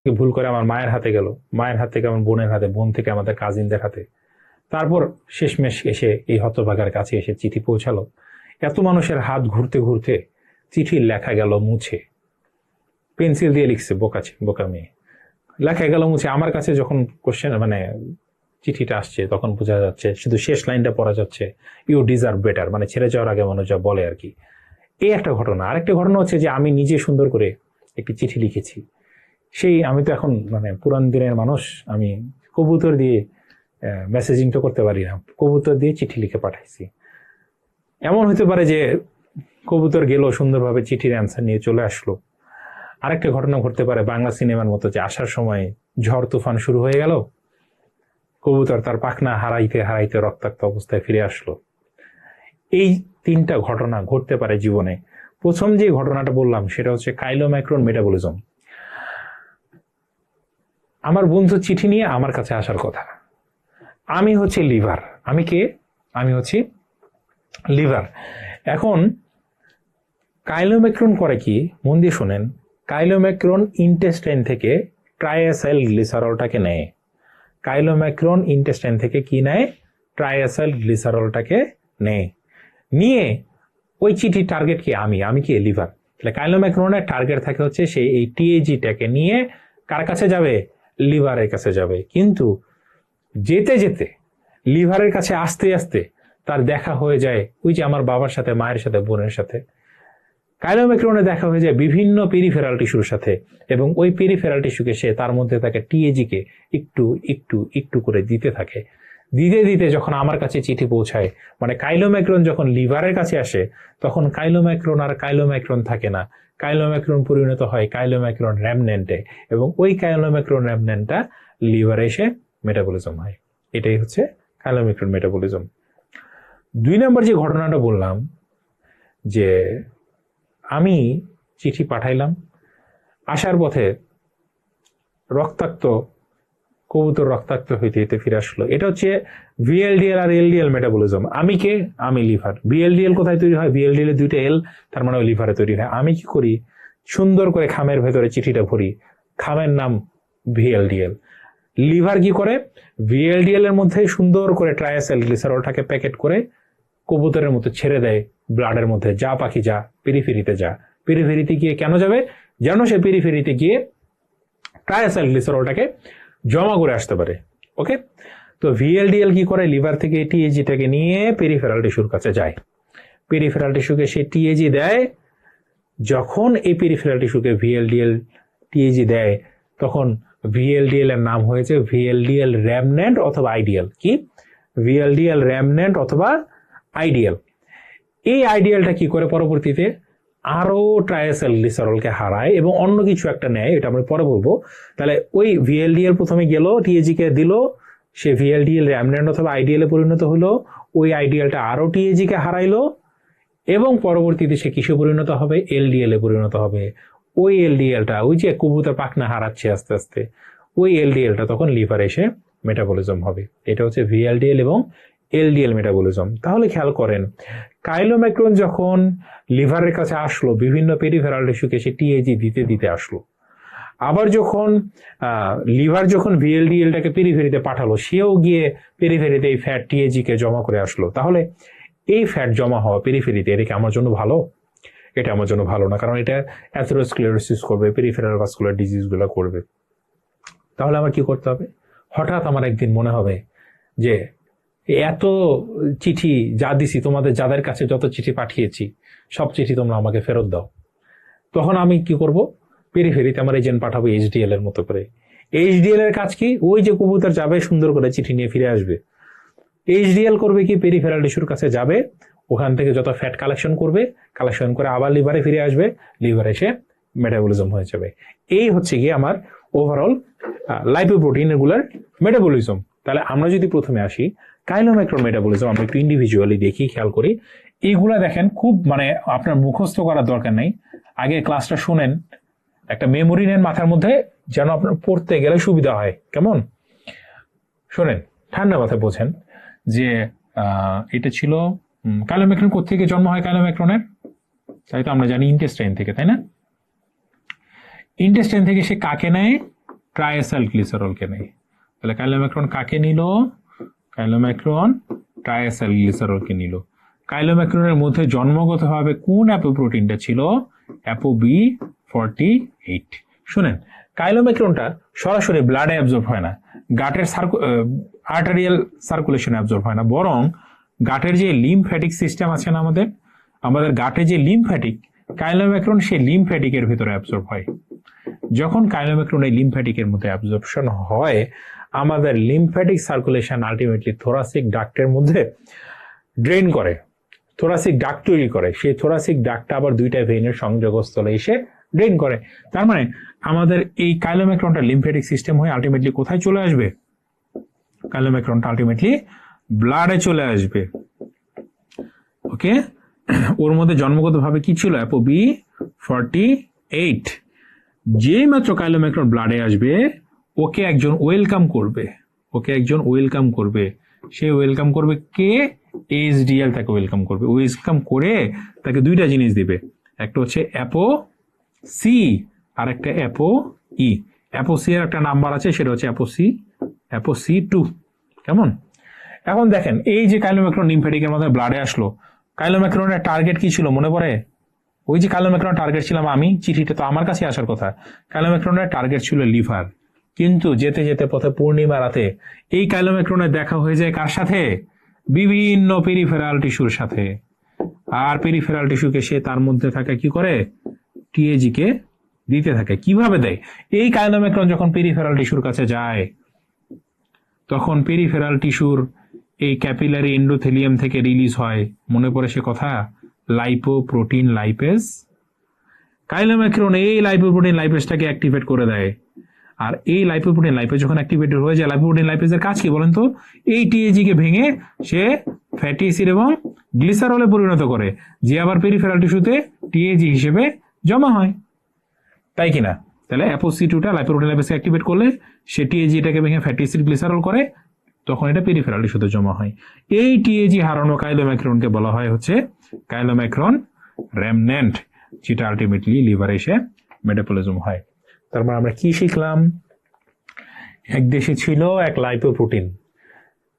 ভুল করে আমার মায়ের হাতে গেল, মায়ের হাত থেকে আমার বোনের হাতে, বোন থেকে আমাদের কাজিনদের হাতে, তারপর শেষমেশ এসে এই হতভাগার কাছে এসে চিঠি পৌঁছালো। এত মানুষের হাত ঘুরতে ঘুরতে চিঠির লেখা গেল মুছে। পেন্সিল দিয়ে লিখছে, বোকা মেয়ে, লেখা গেল মুছে। আমার কাছে যখন কোশ্চেন মানে চিঠিটা আসছে তখন বোঝা যাচ্ছে, শুধু শেষ লাইনটা পড়া যাচ্ছে, ইউ ডিজার্ভ বেটার, মানে ছেড়ে যাওয়ার আগে মানুষ যা বলে আর কি। এই একটা ঘটনা। আরেকটা ঘটনা হচ্ছে যে আমি নিজে সুন্দর করে একটি চিঠি লিখেছি। সেই আমি তো এখন মানে পুরান দিনের মানুষ, আমি কবুতর দিয়ে মেসেজিংটা করতে পারি না, কবুতর দিয়ে চিঠি লিখে পাঠাইছি। এমন হতে পারে যে কবুতর গেল সুন্দরভাবে, চিঠির অ্যান্সার নিয়ে চলে আসলো। আরেকটা ঘটনা ঘটতে পারে বাংলা সিনেমার মতো, যে আসার সময় ঝড় তুফান শুরু হয়ে গেল, কবুতর তার পাখনা হারাইতে হারাইতে রক্তাক্ত অবস্থায় ফিরে আসলো। এই তিনটা ঘটনা ঘটতে পারে জীবনে। প্রথম যে ঘটনাটা বললাম সেটা হচ্ছে কাইলোম্যাক্রন মেটাবলিজম। আমার বন্ধু চিঠি নিয়ে আমার কাছে আসার কথা। আমি হচ্ছে লিভার। আমি কে? আমি হচ্ছি লিভার। এখন কাইলোম্যাক্রন করে কি, মন দিয়ে শোনেন। কাইলোম্যাক্রন ইন্টেস্টাইন থেকে ট্রাইঅ্যাসাইল গ্লিসারলটাকে নেয়। কাইলোম্যাক্রন ইন্টেস্টাইন থেকে কি নেয়? ট্রাইঅ্যাসাইল গ্লিসারলটাকে নেয়। নিয়ে ওই চিঠি টার্গেট কি? আমি কি? লিভার। তাহলে কাইলোম্যাক্রনের টার্গেট থাকে হচ্ছে সেই এই টিএজিটাকে নিয়ে কার কাছে যাবে? লিভারের কাছে যাবে। কিন্তু যেতে যেতে লিভারের কাছে আসতে আসতে তার দেখা হয়ে যায় ওই যে আমার বাবার সাথে, মায়ের সাথে, বোনের সাথে। কাইলোম্যাক্রনে দেখা হয়ে যায় বিভিন্ন পেরিফেরাল টিস্যুর সাথে, এবং ওই পেরিফেরাল টিস্যুকে সে তার মধ্যে থাকে টিএজিকে একটু একটু একটু করে দিতে থাকে। দিতে দিতে যখন আমার কাছে চিঠি পৌঁছায়, মানে কাইলোম্যাক্রন যখন লিভারের কাছে আসে, তখন কাইলোম্যাক্রন আর কাইলোম্যাক্রন থাকে না। কাইলোম্যাক্রন পরিণত হয় কাইলোম্যাক্রন র্যামনেন্টে, এবং ওই কাইলোম্যাক্রন র্যামনেন্টটা লিভারে এসে মেটাবলিজম হয়। এটাই হচ্ছে কাইলোম্যাক্রন মেটাবলিজম। 2 নম্বর যে ঘটনাটা বললাম, যে আমি চিঠি পাঠাইলাম, আসার পথে রক্তাক্ত কবুতর রক্তাক্ত হইতে হইতে ফিরে আসলো। এটা হচ্ছে ভিএলডিএল আর এলডিএল মেটাবলিজম। আমি কে? আমি লিভার। বিএলডিএল কোথায় তৈরি হয়? বিএলডিএল এর 2টা এল, তার মানে ওই লিভারে তৈরি হয়। আমি কি করি? সুন্দর করে খামের ভেতরে চিঠিটা ভরি, খামের নাম ভিএলডিএল। লিভার কি করে? ভিএলডিএল এর মধ্যে সুন্দর করে ট্রাইঅ্যাসাইল গ্লিসারলটাকে প্যাকেট করে কবুতরের মতো ছেড়ে দেয় ব্লাডের মধ্যে, যা পাখি যা, পেরিফেরিতে যা। পেরিফেরিতে গিয়ে কেন যাবে? যেন সে পেরিফেরিতে গিয়ে ট্রাইঅ্যাসাইল গ্লিসারলটাকে জমা করে আসতে পারে। ওকে, তো ভিএলডিএল কি করে? লিভার থেকে টিএজিটাকে নিয়ে পেরিফেরাল টিস্যুর কাছে যায়। পেরিফেরাল টিস্যুকে সে টিএজি দেয়। যখন এই পেরিফেরাল টিস্যুকে ভিএলডিএল টিএজি দেয়, তখন ভিএলডিএল এর নাম হয়েছে ভিএলডিএল র্যামনেন্ট অথবা আইডিয়াল। কি? ভিএলডিএল র্যামনেন্ট অথবা আইডিয়াল। এই আইডিয়ালটা কি করে পরবর্তীতে আরো ট্রাইঅ্যাসাইল গ্লিসারলকে হারায় এবং অন্য কিছু একটা নেয়, এটা আমরা পরে বলবো। তাহলে ওই ভিএলডিএল প্রথমে গেল, টিএজি কে দিল, সে ভিএলডিএল র্যামনেন্ট অথবা আইডিয়ালে পরিণত হলো। ওই আইডিয়ালটা আরো টিএজি কে হারাইলো, এবং পরবর্তীতে সে কিসে পরিণত হবে? এলডিএল এ পরিণত হবে। ওই এলডিএলটা, ওই যে কবুতর পাখনা হারাচ্ছে আস্তে আস্তে, ওই এলডিএলটা তখন লিভারে এসে মেটাবলিজম হবে। এটা হচ্ছে ভিএলডিএল এবং এলডিএল মেটাবলিজম। তাহলে খেয়াল করেন, কাইলোম্যাক্রন যখন লিভারের কাছে আসলো, বিভিন্ন পেরিফেরাল টিস্যুকে সে টিএজি দিতে দিতে আসলো। আবার যখন লিভার যখন ভিএলডিএলটাকে পেরিফেরিতে পাঠালো, সেও গিয়ে পেরিফেরিতে এই ফ্যাট টিএজি কে জমা করে আসলো। তাহলে এই ফ্যাট জমা হওয়া পেরিফেরিতে, এটা কি আমার জন্য ভালো? এটা আমার জন্য ভালো না, কারণ এটা অ্যাথেরোস্ক্লেরোসিস করবে, পেরিফেরাল ভাস্কুলার ডিজিজগুলো করবে। তাহলে আমার কি করতে হবে? হঠাৎ আমার একদিন মনে হবে যে এত চিঠি যা দিছি, তোমাদের যাদের কাছে যত চিঠি পাঠিয়েছি সব চিঠি তোমরা আমাকে ফেরত দাও। তখন আমি কি করব? পেরিফেরিতে আমার এজেন্ট পাঠাবো এইচডিএল এর মতো করে। এইচডিএল এর কাজ কি? ওই যে কবুতর যাবে সুন্দর করে চিঠি নিয়ে ফিরে আসবে, এইচডিএল করবে কি? পেরিফেরাল টিস্যুর কাছে যাবে, ওখান থেকে যত ফ্যাট কালেকশন করবে, কালেকশন করে আবার লিভারে ফিরে আসবে, লিভারে এসে মেটাবলিজম হয়ে যাবে। এই হচ্ছে গিয়ে আমার ওভারঅল লাইপোপ্রোটিন এগুলার মেটাবলিজম। তাহলে আমরা যদি প্রথমে আসি কাইলোম্যাক্রন মেটাবলিজম, আমরা একটু ইন্ডিভিজুয়ালি দেখি, খেয়াল করি। এইগুলা দেখেন, খুব মানে আপনার মুখস্থ করার দরকার নেই, আগে ক্লাসটা শুনেন, একটা মেমোরি নেন মাথার মধ্যে, যেন আপনার পড়তে গেলে সুবিধা হয়। কেমন? শোনেন, ঠান্ডা মাথায় বোঝেন যে এটা ছিল কাইলোম্যাক্রন কোত্থেকে জন্ম হয় কাইলোম্যাক্রনের? তাই তো আমরা জানি ইন্টেস্টাইন থেকে, তাই না? ইন্টেস্টাইন থেকে সে কাকে নেয়? ট্রাইএসাইল গ্লিসারলকে নেয়। তাহলে কাইলোম্যাক্রন কাকে নিল? কাইলোম্যাক্রন ট্রাইএসাইল গ্লিসারলকে নিল। কাইলোম্যাক্রনের মধ্যে জন্মগতভাবে কোন অ্যাপোপ্রোটিনটা ছিল? ApoB48। শুনেন, কাইলোম্যাক্রনটা সরাসরি ব্লাডে অ্যাবজর্ব হয় না, গাটের আর্টারিয়াল সার্কুলেশনে অ্যাবজর্ব হয় না, বরং গাটের যে লিম্ফ্যাটিক সিস্টেম আছে না আমাদের গাটে যে লিম্ফ্যাটিক, কাইলোম্যাক্রন সেই লিম্ফ্যাটিকের ভিতরে অ্যাবজর্ব হয়। যখন কাইলোম্যাক্রন এই লিম্ফ্যাটিকের মধ্যে অ্যাবজর্পশন হয়, আমাদের লিম্ফ্যাটিক সার্কুলেশন আলটিমেটলি থোরাসিক ডাক্টের মধ্যে ড্রেন করে, থোরাসিক ডাক্ট তৈরি করে। সেই থোরাসিক ডাক্টটা আবার দুইটা ভেইনের সংযোগস্থলে এসে ড্রেন করে। তার মানে আমাদের এই কাইলোম্যাক্রনটা লিম্ফ্যাটিক সিস্টেম হয়ে আলটিমেটলি কোথায় চলে আসবে? কাইলোম্যাক্রনটা আলটিমেটলি ব্লাডে চলে আসবে। ওকে, ওর মধ্যে জন্মগতভাবে কি ছিল? ApoB48। যেই মাত্র কাইলোম্যাক্রন ব্লাডে আসবে, ওকে একজন ওয়েলকাম করবে। সে ওয়েলকাম করবে কে? HDL তাকে ওয়েলকাম করবে। ওয়েলকাম করে তাকে দুইটা জিনিস দিবে, একটা হচ্ছে ApoC আর একটা ApoE। ApoC এর একটা নাম্বার আছে, সেটা হচ্ছে ApoC2। কেমন? এখন দেখেন, এই যে কাইলোম্যাক্রন লিম্ফ্যাটিকের মধ্যে ব্লাডে আসলো, কাইলোম্যাক্রনের টার্গেট কি ছিল মনে পড়ে? ওই যে কাইলোম্যাক্রনের টার্গেট ছিলাম আমি, চিঠিটা তো আমার কাছে আসার কথা। কাইলোম্যাক্রনের টার্গেট ছিল লিভার, কিন্তু যেতে যেতে পথে পূর্ণিমা রাতে এই কাইলোম্যাক্রনের দেখা হয়ে যায় কার সাথে? বিভিন্ন পেরিফেরাল টিস্যুর সাথে। আর পেরিফেরাল টিস্যুকে সে তার মধ্যে থাকে কি করে? TAG কে দিতে থাকে। কিভাবে দেয়? এই কাইলোম্যাক্রন যখন পেরিফেরাল টিস্যুর কাছে যায়, তখন পেরিফেরাল টিস্যুর এই ক্যাপিলারি এন্ডোথেলিয়াম থেকে রিলিজ হয়, মনে পড়ে সে কথা, লাইপোপ্রোটিন লাইপেজ। কাইলোম্যাক্রন এই লাইপোপ্রোটিন লাইপেজটাকে অ্যাক্টিভেট করে দেয়। আর এই লাইপোপ্রোটিন লাইপেজ যখন অ্যাক্টিভেটেড হয়ে যায়, লাইপোপ্রোটিন লাইপেজের কাজ কি বলেন তো? এই TAG কে ভেঙে সে ফ্যাটি অ্যাসিড এবং গ্লিসারলে পরিণত করে, যে আবার পেরিফেরাল টিস্যুতে TAG হিসেবে জমা হয়, তাই কিনা? তাহলে ApoC2টা লাইপোপ্রোটিন লাইপেজকে অ্যাক্টিভেট করলে সে TAG-টাকে ভেঙে ফ্যাটি অ্যাসিড গ্লিসারল করে, তখন এটা পেরিফেরাল টিস্যুতে জমা হয়। এই TAG হারানো কাইলোম্যাক্রনকে বলা হয় হচ্ছে কাইলোম্যাক্রন রেমন্যান্ট, যেটা আলটিমেটলি লিভারে এসে মেটাবলিজম হয়। তারপর আমরা কি শিখলাম? এক দেশে ছিল এক লাইপোপ্রোটিন,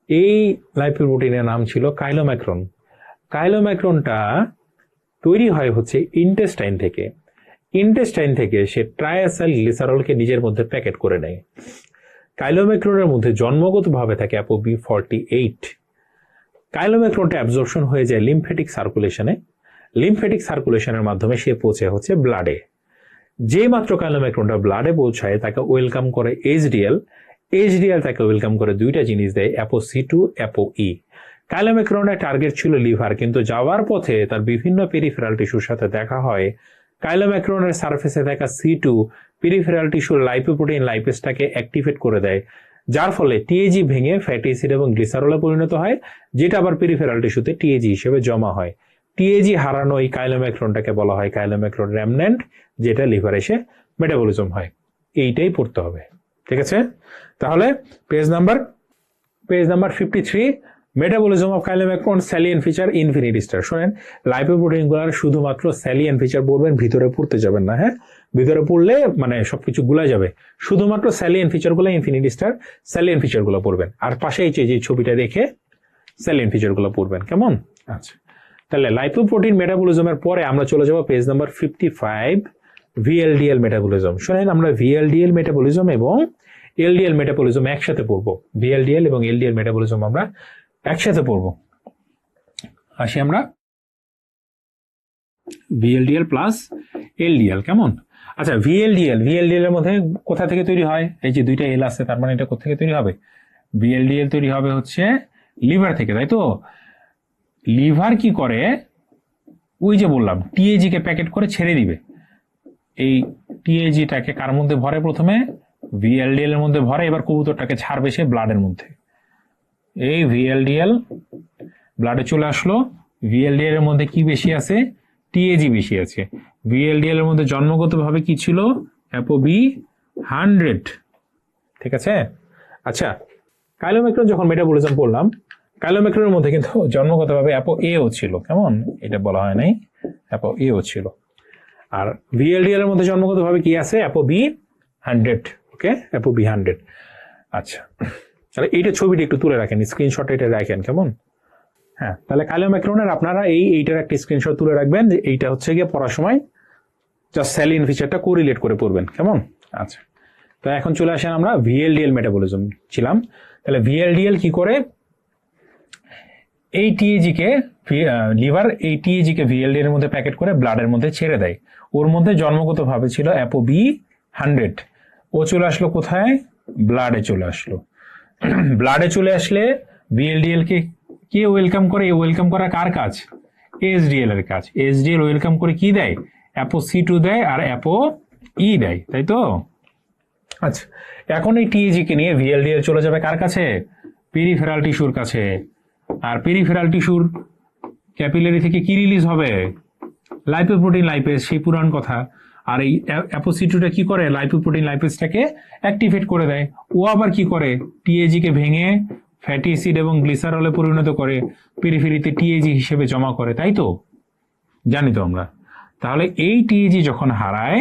এই লাইপোপ্রোটিনের নাম ছিল কাইলোম্যাক্রন। কাইলোম্যাক্রনটা তৈরি হয় হচ্ছে ইন্টেস্টাইন থেকে। ইন্টেস্টাইন থেকে সে ট্রাইএসাইল গ্লিসারলকে নিজের মধ্যে প্যাকেট করে নেয়। কাইলোম্যাক্রনের মধ্যে জন্মগতভাবে থাকে ApoB48। কাইলোম্যাক্রনটা অ্যাবজর্পশন হয়ে যায় লিম্ফ্যাটিক সার্কুলেশনে। লিম্ফ্যাটিক সার্কুলেশনের মাধ্যমে সে পৌঁছে হচ্ছে ব্লাডে। যে মাত্র কাইলোম্যাক্রনটা ব্লাডে পৌঁছায়, তাকে ওয়েলকাম করে HDL। HDL তাকে ওয়েলকাম করে দুইটা জিনিস দেয়, ApoC2, ApoE। কাইলোম্যাক্রনের টার্গেট ছিল লিভার, কিন্তু যাওয়ার পথে তার বিভিন্ন পেরিফেরাল টিস্যুর সাথে দেখা হয়। কাইলোম্যাক্রনের সারফেসে থাকা C2 পেরিফেরাল টিস্যুর লাইপোপ্রোটিন লাইপেজটাকে অ্যাক্টিভেট করে দেয়, যার ফলে TAG ভেঙে ফ্যাটি অ্যাসিড এবং গ্লিসারলে পরিণত হয়, যেটা আবার পেরিফেরাল টিস্যুতে TAG হিসেবে জমা হয়। TAG হারানো এই কাইলোম্যাক্রনটাকে বলা হয় কাইলোম্যাক্রন রেমন্যান্ট, যেটা লিভার এসে মেটাবলিজম হয়। এইটাই পড়তে হবে, ঠিক আছে? তাহলে page number 53, metabolism of chylomicron, salient feature, infinity star. শোনেন, লাইপোপ্রোটিন গুলার শুধুমাত্র স্যালিয়েন্ট ফিচার পড়বেন, ভিতরে পড়তে যাবেন না। হ্যাঁ, ভিতরে পড়লে মানে সবকিছু গুলা যাবে। শুধুমাত্র স্যালিয়েন্ট ফিচার গুলো, ইনফিনিটি স্টার, স্যালিয়েন্ট ফিচার গুলো পড়বেন, আর পাশে যে ছবিটা দেখে স্যালিয়েন্ট ফিচার গুলো পড়বেন। কেমন? আচ্ছা, তাহলে লাইপোপ্রোটিন মেটাবলিজমের পরে আমরা চলে যাব পেজ নাম্বার 55, VLDL মেটাবলিজম। শোনেন, আমরা VLDL মেটাবলিজম এবং LDL মেটাবলিজম একসাথে পড়বো। VLDL এবং LDL মেটাবলিজম আমরা একসাথে পড়বো। আসি আমরা VLDL প্লাস LDL। কেমন? আচ্ছা, VLDL এর মধ্যে কোথা থেকে তৈরি হয়? এই যে দুইটা L আছে, তার মানে এটা কোথা থেকে তৈরি হবে? VLDL তৈরি হবে হচ্ছে লিভার থেকে, তাই তো? লিভার কি করে? ওই যে বললাম, TAG কে প্যাকেট করে ছেড়ে দিবে। এই TAG-টাকে কার মধ্যে ভরে? প্রথমে VLDL এর মধ্যে ভরে, এবার কবুতরটাকে ছাড়বে সে ব্লাডের মধ্যে। এই VLDL ব্লাডে চলে আসলো। VLDL এর মধ্যে কি বেশি আছে? TAG বেশি আছে। VLDL এর মধ্যে জন্মগতভাবে কি ছিল? ApoB100, ঠিক আছে? আচ্ছা, কাইলোম্যাক্রন যখন মেটাবলিজম পড়লাম, কাইলোম্যাক্রনের মধ্যে কিন্তু জন্মগতভাবে ApoA-ও ছিল। কেমন? এটা বলা হয় নাই, ApoA-ও ছিল। আর VLDL এর মধ্যে জন্মগতভাবে কি আছে? ApoB100। ওকে, FOB100। আচ্ছা, তাহলে এইটা ছবিটা একটু তুলে রাখেন, স্ক্রিনশট এটা রাখেন কেমন। হ্যাঁ, তাহলে কাইলোম্যাক্রনের আপনারা এইটার একটা স্ক্রিনশট তুলে রাখবেন, যে এইটা হচ্ছে গিয়ে পড়ার সময় জাস্ট স্যালিন ফিচারটা কোরিলেট করে পড়বেন কেমন। আচ্ছা, তো এখন চলে আসেন আমরা VLDL মেটাবলিজম ছিলাম। তাহলে VLDL কি করে, এই টিএজি কে লিভার এই টিএজি কে VLDL এর মধ্যে প্যাকেট করে ব্লাডের মধ্যে ছেড়ে দেয়। ওর মধ্যে জন্মগতভাবে ছিল FOB100, ও চলে আসলো কোথায়, ব্লাডে চলে আসলো। ব্লাডে চলে আসলে VLDL কে কে ওয়েলকাম করে, ওয়েলকাম করা কার কাজ, HDL এর কাজ। HDL ওয়েলকাম করে কি দেয়, ApoC2 দেয় আর ApoE দেয়, তাই তো। আচ্ছা, এখন এই টিএজি কে নিয়ে VLDL চলে যাবে কার কাছে, পেরিফেরাল টিস্যুর কাছে। আর পেরিফেরাল টিস্যুর ক্যাপিলারি থেকে কি রিলিজ হবে, লাইপোপ্রোটিন লাইপেজ, সেই পুরান কথা। আর এই ApoC2টা কি করে, লাইপোপ্রোটিন লাইপেজটাকে অ্যাক্টিভেট করে দেয়। ও আবার কি করে, টিএজি কে ভেঙে ফ্যাটি অ্যাসিড এবং গ্লিসারলে পরিণত করে পেরিফেরিতে টিএজি হিসেবে জমা করে, তাই তো, জানি তো আমরা। তাহলে এই টিএজি যখন হারায়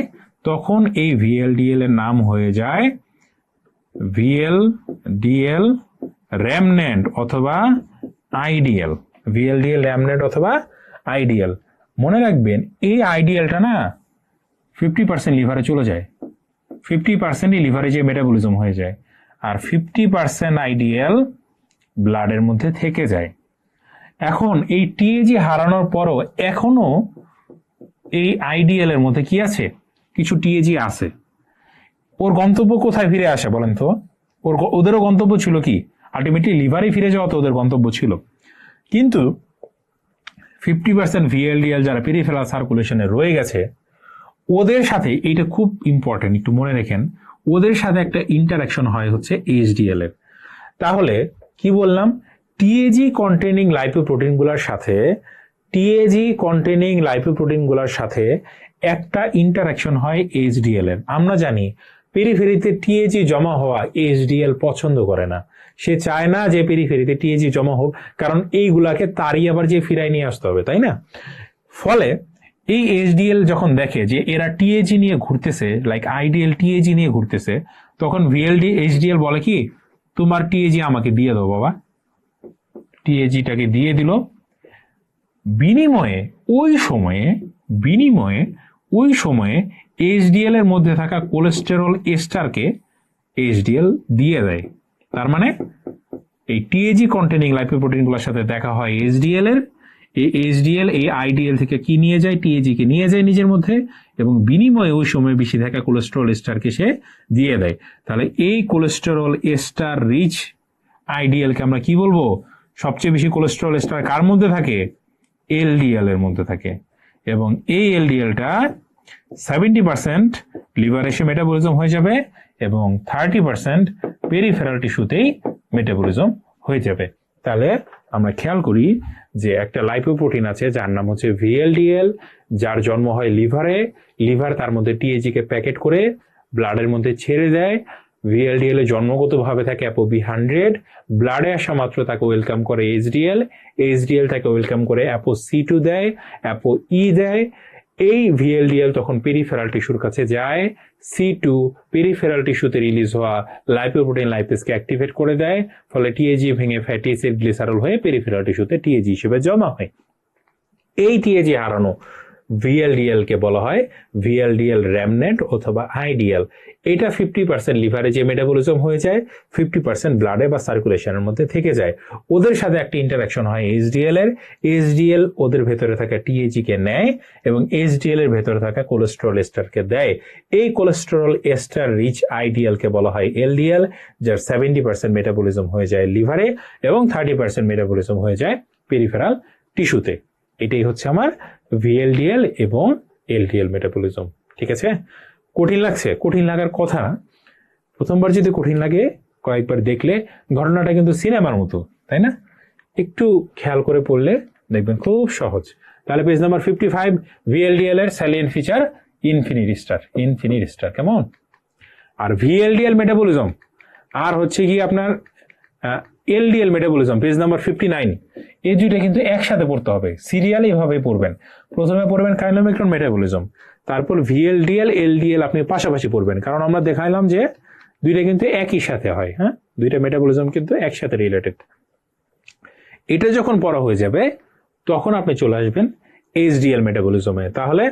তখন এই VLDL এর নাম হয়ে যায় VLDL রেমনেন্ট অথবা আইডিএল। VLDL রেমনেন্ট অথবা আইডিএল। মনে রাখবেন এই আইডিএলটা না 50% লিভারে চলে যায়, 50%ই লিভারে যে মেটাবলিজম হয়ে যায়, আর 50% আইডিএল ব্লাডের মধ্যে থেকে যায়। এখন এই টিএজি হারানোর পরও এখনো এই আইডিএল এর মধ্যে কি আছে, কিছু টিএজি আছে। ওর গন্তব্য কোথায় ফিরে আসে বলেন তো, ওদেরও গন্তব্য ছিল কি, আলটিমেটলি লিভারে ফিরে যাওয়া তো ওদের গন্তব্য ছিল। কিন্তু 50% VLDL যারা পেরিফেরাল সার্কুলেশনে রয়ে গেছে, ওদের সাথে, এইটা খুব ইম্পর্টেন্ট একটু মনে রাখেন, ওদের সাথে একটা ইন্টারাকশন হয় হচ্ছে HDL এর। তাহলে কি বললাম, টিএজি কন্টেনিং লাইপোপ্রোটিনগুলোর সাথে একটা ইন্টারাকশন হয় HDL এর। আমরা জানি পেরিফেরিতে টিএজি জমা হওয়া HDL পছন্দ করে না, সে চায় না যে পেরিফেরিতে টিএজি জমা হোক, কারণ এইগুলাকে তারই আবার যে ফিরাই নিয়ে আসতে হবে, তাই না। ফলে এই HDL যখন দেখে যে এরা টিএজি নিয়ে ঘুরতেছে, লাইক আইডিএল টিএজি নিয়ে ঘুরতেছে, তখন HDL বলে কি, তোমার টিএজি আমাকে দিয়ে দাও বাবা। টিএজিটাকে দিয়ে দিল, বিনিময়ে ওই সময়ে HDL এর মধ্যে থাকা কোলেস্টেরল এস্টারকে HDL দিয়ে দেয়। তার মানে এই টিএজি কন্টেনিং লাইপোপ্রোটিনগুলোর সাথে দেখা হয় HDL এর, এই HDL এই আইডিএল থেকে কি নিয়ে যায়, টিএজি কে নিয়ে যায় নিজের মধ্যে, এবং বিনিময়ে ওই সময় বেশি থাকা কোলেস্টেরল এস্টারকে সে দিয়ে দেয়। তাহলে এই কোলেস্টেরল এস্টার রিচ আইডিএল কে আমরা কি বলবো, সবচেয়ে বেশি কোলেস্টেরল এস্টার কার মধ্যে থাকে, LDL এর মধ্যে থাকে। এবং এই LDLটা 70% লিভার এসে মেটাবলিজম হয়ে যাবে এবং 30% পেরিফেরাল টিস্যুতেই মেটাবলিজম হয়ে যাবে। তাহলে আমরা খেয়াল করি যে একটা লাইপোপ্রোটিন আছে যার নাম হচ্ছে VLDL, যার জন্ম হয় লিভারে, লিভার তার মধ্যে টিএজি কে প্যাকেট করে ব্লাডের মধ্যে ছেড়ে দেয়। VLDL এ জন্মগতভাবে থাকে FOB100, ব্লাডে আসা মাত্র তাকে ওয়েলকাম করে HDL তাকে ওয়েলকাম করে ApoC2 দেয়, ApoE দেয়। এই VLDL তখন পেরিফেরাল টিস্যুর কাছে যায়, C2 পেরিফেরাল টিস্যুতে রিলিজ হওয়া লাইপোপ্রোটিন লাইপেজকে অ্যাক্টিভেট করে দেয়, ফলে টিএজি ভেঙে ফ্যাটি অ্যাসিড গ্লিসারল হয়ে পেরিফেরাল টিস্যুতে টিএজি হিসেবে জমা হয়। এই টিএজি হারানো VLDL কে বলা হয় VLDL রেমনেন্ট অথবা আইডিএল। এটা 50% লিভারে যে মেটাবলিজম হয়ে যায়, 50% ব্লাডে বা সার্কুলেশনের মধ্যে থেকে যায়। ওদের সাথে একটা ইন্টারাকশন হয় HDL এর, HDL ওদের ভেতরে থাকা টিএজি কে নেয় এবং HDL এর ভেতরে থাকা কোলেস্টেরল এস্টারকে দেয়। এই কোলেস্টেরল এস্টার রিচ আইডিএল কে বলা হয় LDL, যার 70% মেটাবলিজম হয়ে যায় লিভারে এবং 30% মেটাবলিজম হয়ে যায় পেরিফেরাল টিস্যুতে। এটাই হচ্ছে আমার VLDL এবং LDL মেটাবলিজম। ঠিক আছে, কঠিন লাগছে? কঠিন লাগার কথা, প্রথমবার যদি কঠিন লাগে কয়েকবার দেখলে ঘটনাটা কিন্তু সিনেমার মতো, তাই না? একটু খেয়াল করে পড়লে দেখবেন খুব সহজ। তাহলে পেজ নাম্বার 55, VLDL এর স্যালিয়েন্ট ফিচার ইনফিনিটি স্টার, কেমন? আর VLDL মেটাবলিজম আর হচ্ছে কি আপনার LDL মেটাবলিজম, পেজ নাম্বার 59। এই দুইটা কিন্তু একসাথে পড়তে হবে, সিরিয়ালি এভাবে পড়বেন। প্রথমে পড়বেন কাইলোম্যাক্রন মেটাবলিজম, তারপর VLDL LDL আপনি পাশাপাশি পড়বেন, কারণ আমরা দেখাইলাম যে দুইটা কিন্তু একই সাথে হয়। হ্যাঁ, দুইটা মেটাবলিজম কিন্তু একসাথে রিলেটেড। এটা যখন পড়া হয়ে যাবে তখন আপনি চলে আসবেন এইচডিএল মেটাবলিজমে। তাহলে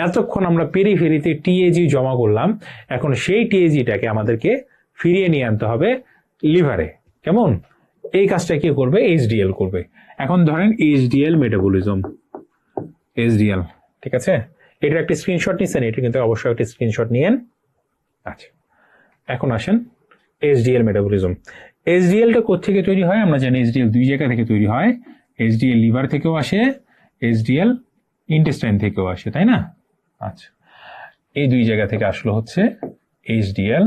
এতক্ষণ আমরা পেরিফেরিতে টিএজি জমা করলাম, এখন সেই টিএজিটাকে আমাদেরকে ফিরিয়ে নিয়ে আনতে হবে লিভারে। কেমন? এই কাজটা কি করবে? এইচডিএল করবে। এখন ধরেন এইচডিএল মেটাবলিজম, এইচডিএল, ঠিক আছে? এটার একটা স্ক্রিনশট নিচ্ছেন, এটা কিন্তু অবশ্যই একটা স্ক্রিনশট নিয়েন। আচ্ছা, এখন আসেন এইচডিএল মেটাবলিজম। এইচডিএলটা কোত্থেকে তৈরি হয়? আমরা জানি এইচডিএল দুই জায়গা থেকে তৈরি হয়। এইচডিএল লিভার থেকেও আসে, এইচডিএল ইন্টেস্টাইন থেকেও আসে, তাই না? আচ্ছা, এই দুই জায়গা থেকে আসলো হচ্ছে এইচডিএল।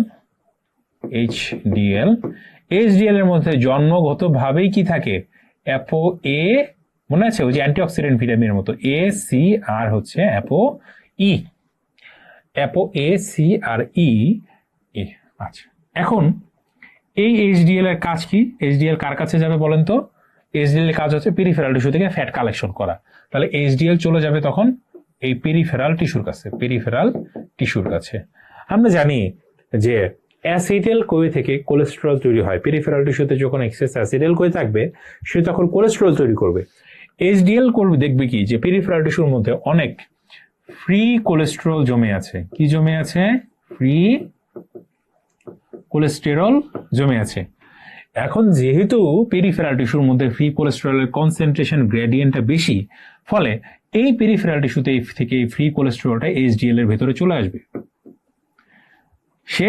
এইচডিএল এর মধ্যে জন্মগতভাবেই কি থাকে? অ্যাপো এ, মনে আছে ওই যে অ্যান্টিঅক্সিডেন্ট ভিটামিনের মতো, এ সি আর হচ্ছে apo E, apo A C আর ই। আচ্ছা, এখন এই এইচডিএল এর কাজ কি? এইচডিএল কার কাছে যাবে বলেন তো? এইচডিএল এর কাজ হচ্ছে পেরিফেরাল টিস্যু থেকে ফ্যাট কালেকশন করা। তাহলে এইচডিএল চলে যাবে তখন এই পেরিফেরাল টিস্যুর কাছে, পেরিফেরাল টিস্যুর কাছে। আমরা জানি যে অ্যাসিটেল কোয়ে থেকে কোলেস্টেরল তৈরি হয়। পেরিফেরাল টিস্যুতে যখন এক্সেস অ্যাসিটেল কোয়ে থাকবে সে তখন কোলেস্টেরল তৈরি করবে। এইচডিএল করবে, দেখবে কি যে পেরিফেরাল টিস্যুর মধ্যে অনেক ফ্রি কোলেস্টেরল জমে আছে। কি জমে আছে? ফ্রি কোলেস্টেরল জমে আছে। এখন যেহেতু পেরিফেরাল টিস্যুর মধ্যে ফ্রি কোলেস্টেরলের কনসেন্ট্রেশন গ্রেডিয়েন্টটা বেশি, ফলে এই পেরিফেরাল টিস্যুতে থেকে এই ফ্রি কোলেস্টেরলটা এইচডিএল এর ভেতরে চলে আসবে। সে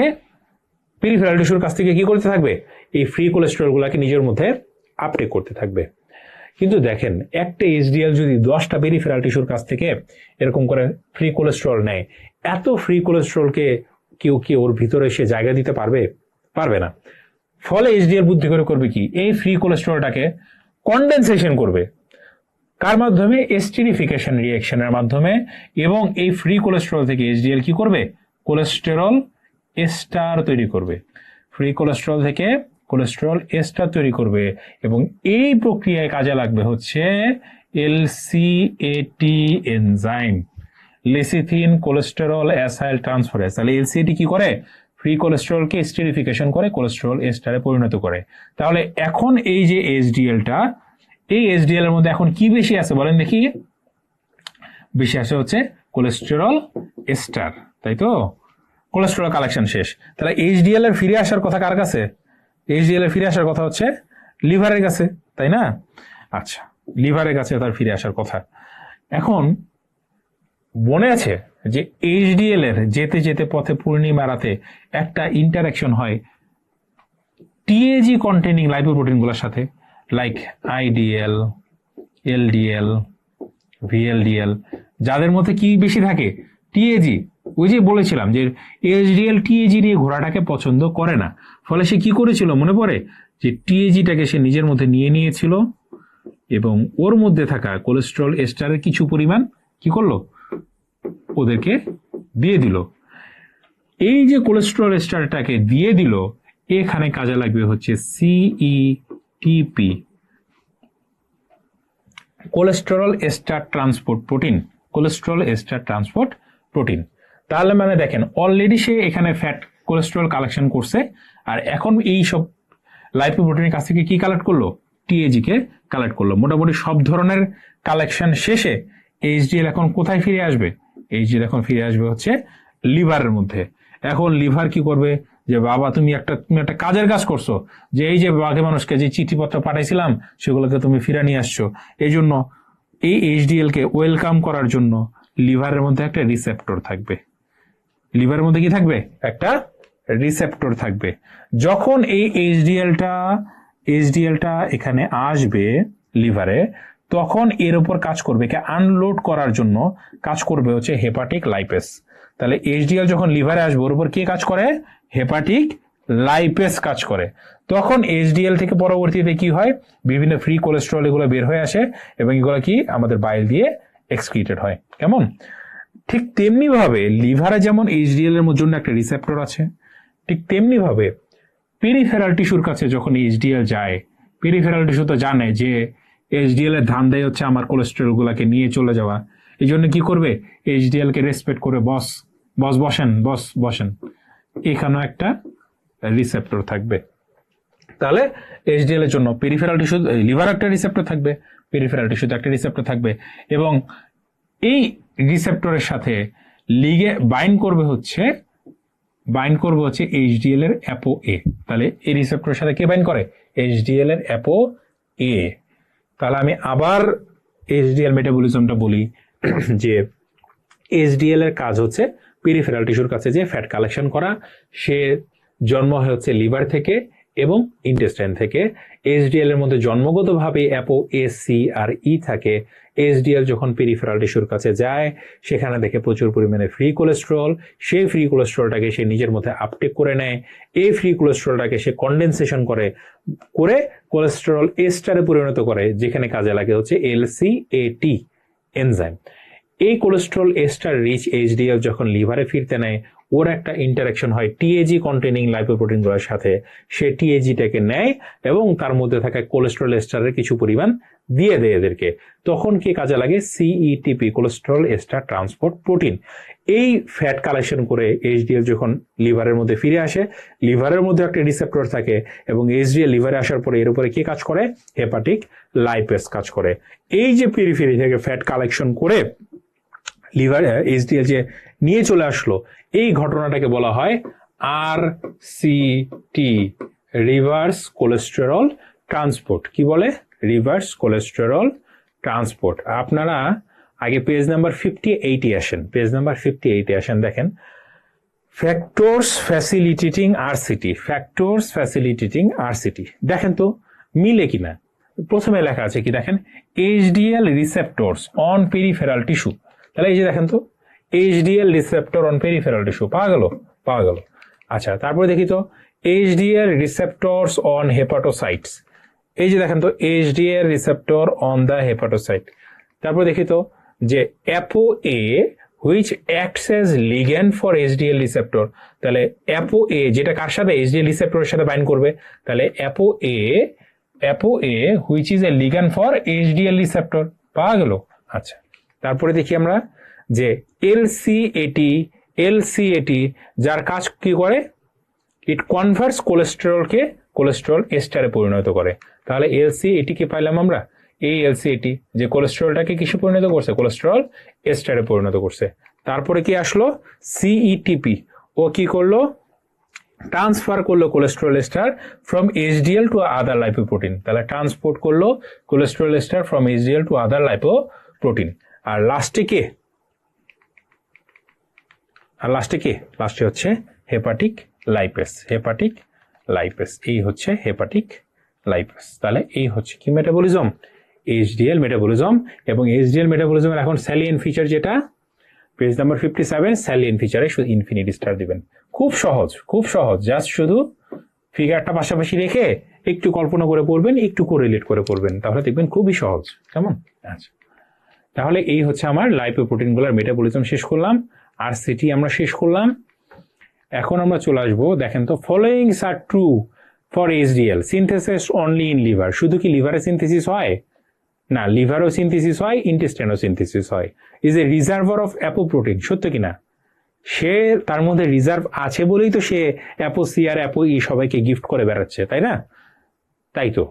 পেরিফেরাল টিস্যুর কাছ থেকে কি করতে থাকবে? এই ফ্রি কোলেস্টেরল গুলাকে নিজের মধ্যে আপটেক করতে থাকবে। কিন্তু দেখেন, একটা এইচডিএল যদি 10টা পেরিফেরাল টিস্যুর কাছ থেকে এরকম করে ফ্রি কোলেস্টেরল নেয়, এত ফ্রি কোলেস্টেরলকে কেউ কি ওর ভিতরে সে জায়গা দিতে পারবে? পারবে না। ফলে এইচডিএল বুদ্ধি করে করবে কি? এই ফ্রি কোলেস্টেরলটাকে কন্ডেনসেশন করবে। কার মাধ্যমে? এস্টিরিফিকেশন রিঅ্যাকশনের মাধ্যমে। এবং এই ফ্রি কোলেস্টেরল থেকে এইচডিএল কি করবে? কোলেস্টেরল এস্টার তৈরি করবে। ফ্রি কোলেস্টেরল থেকে কোলেস্টেরল এস্টার তৈরি করবে এবং এই প্রক্রিয়ায় কাজে লাগবে হচ্ছে LCAT enzyme, lecithin cholesterol acyl transferase. তাহলে এলসিএটি কি করে? ফ্রি কোলেস্টেরলকে স্টেরিফিকেশন করে কোলেস্টেরল এস্টারে পরিণত করে। তাহলে এখন এই যে এইচডিএলটা, এই এইচডিএল এর মধ্যে এখন কি বেশি আছে বলেন দেখি? বেশি আছে হচ্ছে কোলেস্টেরল এস্টার, তাই তো? কোলেস্টেরল কালেকশন শেষ। তাহলে এইচডিএল এর ফিরে আসার কথা কার কাছে? এইচডিএল এর ফিরে আসার কথা হচ্ছে লিভারের কাছে, তাই না? আচ্ছা, লিভারের কাছে তার ফিরে আসার কথা। এখন মনে আছে যে এইচডিএল এর যেতে যেতে পথে পূর্ণিমা রাতে একটা ইন্টারাকশন হয় টিএজি কন্টেনিং লাইপোপ্রোটিন গুলোর সাথে, লাইক আইডিএল, এলডিএল, ভিএলডিএল, যাদের মধ্যে কি বেশি থাকে? টিএজি। ওই যে বলেছিলাম যে এইচডিএল টিএজি নিয়ে ঘোরাটাকে পছন্দ করে না, ফলে সে কি করেছিল মনে পড়ে? যে টিএজিটাকে সে নিজের মধ্যে নিয়ে নিয়েছিল এবং ওর মধ্যে থাকা কোলেস্টেরল এস্টারের কিছু পরিমাণ কি করলো? ওদেরকে দিয়ে দিল। এই যে কোলেস্টেরল এস্টারটাকে দিয়ে দিল, এখানে কাজে লাগবে হচ্ছে CETP, cholesterol ester transport protein, cholesterol ester transport protein. তাহলে মানে দেখেন, অলরেডি সে এখানে ফ্যাট কোলেস্টেরল কালেকশন করছে, আর এখন এই সব লাইপোপ্রোটিনের কাছ থেকে কি কালেক্ট করলো? টিএজি কে কালেক্ট করলো। মোটামুটি সব ধরনের কালেকশন শেষে এইচডিএল এখন কোথায় ফিরে আসবে? এইচডিএল এখন ফিরে আসবে হচ্ছে লিভারের মধ্যে। এখন লিভার কি করবে? যে বাবা, তুমি একটা কাজের কাজ করছো, যে এই যে বাঘে মানুষকে যে চিঠিপত্র পাঠাইছিলাম সেগুলোকে তুমি ফিরে নিয়ে আসছো। এই জন্য এই এইচডিএল কে ওয়েলকাম করার জন্য লিভারের মধ্যে একটা রিসেপ্টর থাকবে। লিভারের মধ্যে কি থাকবে? একটা রিসেপ্টর থাকবে। যখন এই এইচডিএলটা এখানে আসবে লিভারে, তখন এর উপর কাজ করবে কে? আনলোড করার জন্য কাজ করবে হচ্ছে হেপাটিক লাইপেস। তাহলে এইচডিএল যখন লিভারে আসবে, ওর উপর কে কাজ করে? হেপাটিক লাইপেস কাজ করে। তখন এইচডিএল থেকে পরবর্তীতে কি হয়? বিভিন্ন ফ্রি কোলেস্টেরল এগুলো বের হয়ে আসে এবং এগুলো কি আমাদের বাইল দিয়ে এক্সক্রিটেড হয়। কেমন? ঠিক তেমনি ভাবে লিভারে যেমন এইচডিএল এর জন্য একটা রিসেপ্টর আছে, ঠিক তেমনি ভাবে পেরিফেরাল টিস্যুর কাছে যখন এইচডিএল যায়, পেরিফেরাল টিস্যু তো জানে যে এইচডিএল এর ধান্দাই হচ্ছে আমার কোলেস্টেরল গুলাকে নিয়ে চলে যাওয়া। এই জন্য কি করবে? এইচডিএল কে রেসপেক্ট করে বস বসেন, এখানেও একটা রিসেপ্টর থাকবে। তাহলে এইচডিএল এর জন্য পেরিফেরাল টিস্যু লিভার একটা রিসেপ্টর থাকবে, পেরিফেরাল টিস্যুতে একটা রিসেপ্টর থাকবে, এবং এই রিসেপ্টরের সাথে বাইন্ড করবে হচ্ছে এইচডিএল এর অ্যাপো এ। তাহলে এই রিসেপ্টরের সাথে কে বাইন্ড করে? এইচডিএল এর অ্যাপো এ। তাহলে আমি আবার এইচডিএল মেটাবলিজমটা বলি যে এইচডিএল এর কাজ হচ্ছে পেরিফেরাল টিস্যুর কাছে যে ফ্যাট কালেকশন করা। সে জন্ম হচ্ছে লিভার থেকে এবং ইন্টেস্টাইন থেকে। এইচডিএল এর মধ্যে জন্মগতভাবে অ্যাপো এ, সি আর ই থাকে। এইচডিএল যখন পেরিফেরাল টিস্যুর কাছে যায় সেখানে দেখে প্রচুর পরিমাণে ফ্রি কোলেস্টেরল, সেই ফ্রি কোলেস্টেরলটাকে সে নিজের মধ্যে আপটেক করে নেয়। এই ফ্রি কোলেস্টেরলটাকে সে কন্ডেনসেশন করে কোলেস্টেরল এস্টারে পরিণত করে, যেখানে কাজে লাগে হচ্ছে LCAT এনজাইম। এই কোলেস্টেরল এস্টার রিচ এইচডিএল যখন লিভারে ফিরতে নেয়, ওর একটা ইন্টারাকশন হয় টিএজি কন্টেনিং লাইপোপ্রোটিনগুলোর সাথে। সে টিএজিটাকে নেয় এবং তার মধ্যে থাকা কোলেস্টেরল এস্টারের কিছু পরিমাণ দিয়ে দেয় এদেরকে। তখন কি কাজে লাগে? CETP, cholesterol ester transport protein. এই ফ্যাট কালেকশন করে এইচডিএল যখন লিভারের মধ্যে ফিরে আসে, লিভারের মধ্যে একটা রিসেপ্টর থাকে এবং এইচডিএল লিভারে আসার পরে এর উপরে কি কাজ করে? হেপাটিক লাইপেজ কাজ করে। এই যে পেরিফেরি থেকে ফ্যাট কালেকশন করে লিভার এইচডিএল যে নিয়ে চলে আসলো, এই ঘটনাটাকে বলা হয় RCT, রিভার্স কোলেস্টেরল ট্রান্সপোর্ট। কি বলে? Reverse cholesterol transport. আপনারা আগে পেজ নাম্বার 58 আসেন, পেজ নাম্বার 58 আসেন। দেখেন factors facilitating RCT, factors facilitating RCT। দেখেন তো মিলে কিনা। প্রথমে লেখা আছে কি দেখেন, এইচডিএল রিসেপ্টরস অন পেরিফেরাল টিস্যু। তাহলে এই যে দেখেন তো HDL receptor on peripheral tissue পাওয়া গেল। আচ্ছা, তারপরে দেখি তো এইচডিএল রিসেপ্টরস অন হেপাটোসাইটস। এই যে দেখেন তো HDL receptor on the hepatocyte. তারপর দেখি তো যে apo A which acts as ligand for HDL receptor. তাহলে অ্যাপো এ যেটা কার সাথে? এইচডিএল রিসেপ্টরের সাথে বাইন্ড করবে। তাহলে apo A which is a ligand for HDL receptor পাওয়া গেল। আচ্ছা, তারপরে দেখি আমরা যে LCAT যার কাজ কি করে? ইট কনভার্টস কোলেস্টেরলকে কোলেস্টেরল এস্টারে পরিণত করে। তাহলে LCAT কি পাইলাম আমরা? এই LCAT যে কোলেস্টেরলটাকে কিসে পরিণত করছে? কোলেস্টেরল এস্টারে পরিণত করছে। তারপরে কি আসলো? CETP, ও কি করলো? ট্রান্সফার করলো cholesterol ester from HDL to other lipoprotein. তাহলে ট্রান্সপোর্ট করলো cholesterol ester from HDL to other lipoprotein. আর লাস্টে হচ্ছে হেপাটিক লাইপেজ। এই হচ্ছে হেপাটিক লাইপেজ। তাহলে এই হচ্ছে কি মেটাবলিজম? HDL metabolism. এবং এইচডিএল মেটাবলিজমের এখন স্যালিয়েন্ট ফিচার যেটা পেজ নাম্বার 57, স্যালিয়েন্ট ফিচারে শুধু ইনফিনিটি স্টার দিবেন। খুব সহজ। জাস্ট শুধু ফিগারটা পাশাপাশি রেখে একটু কল্পনা করে পড়বেন, একটু কোরিলেট করে পড়বেন, তাহলে দেখবেন খুবই সহজ। কেমন? আচ্ছা, তাহলে এই হচ্ছে আমার লাইপোপ্রোটিনগুলোর মেটাবলিজম শেষ করলাম, RCT আমরা শেষ করলাম। এখন আমরা চলে আসবো, দেখেন তো followings are true for HDL synthesis only in liver. শুধু কি লিভারে সিনথেসিস হয়? না, লিভারও সিনথেসিস হয়, ইন্টেস্টাইনও সিনথেসিস হয়। Is a reservoir of apoprotein. সত্য কিনা? সে তার মধ্যে রিজার্ভ আছে বলেই তো সে অ্যাপো সি আর অ্যাপো ই সবাইকে গিফট করে বেড়াচ্ছে, তাই না? তাই তো।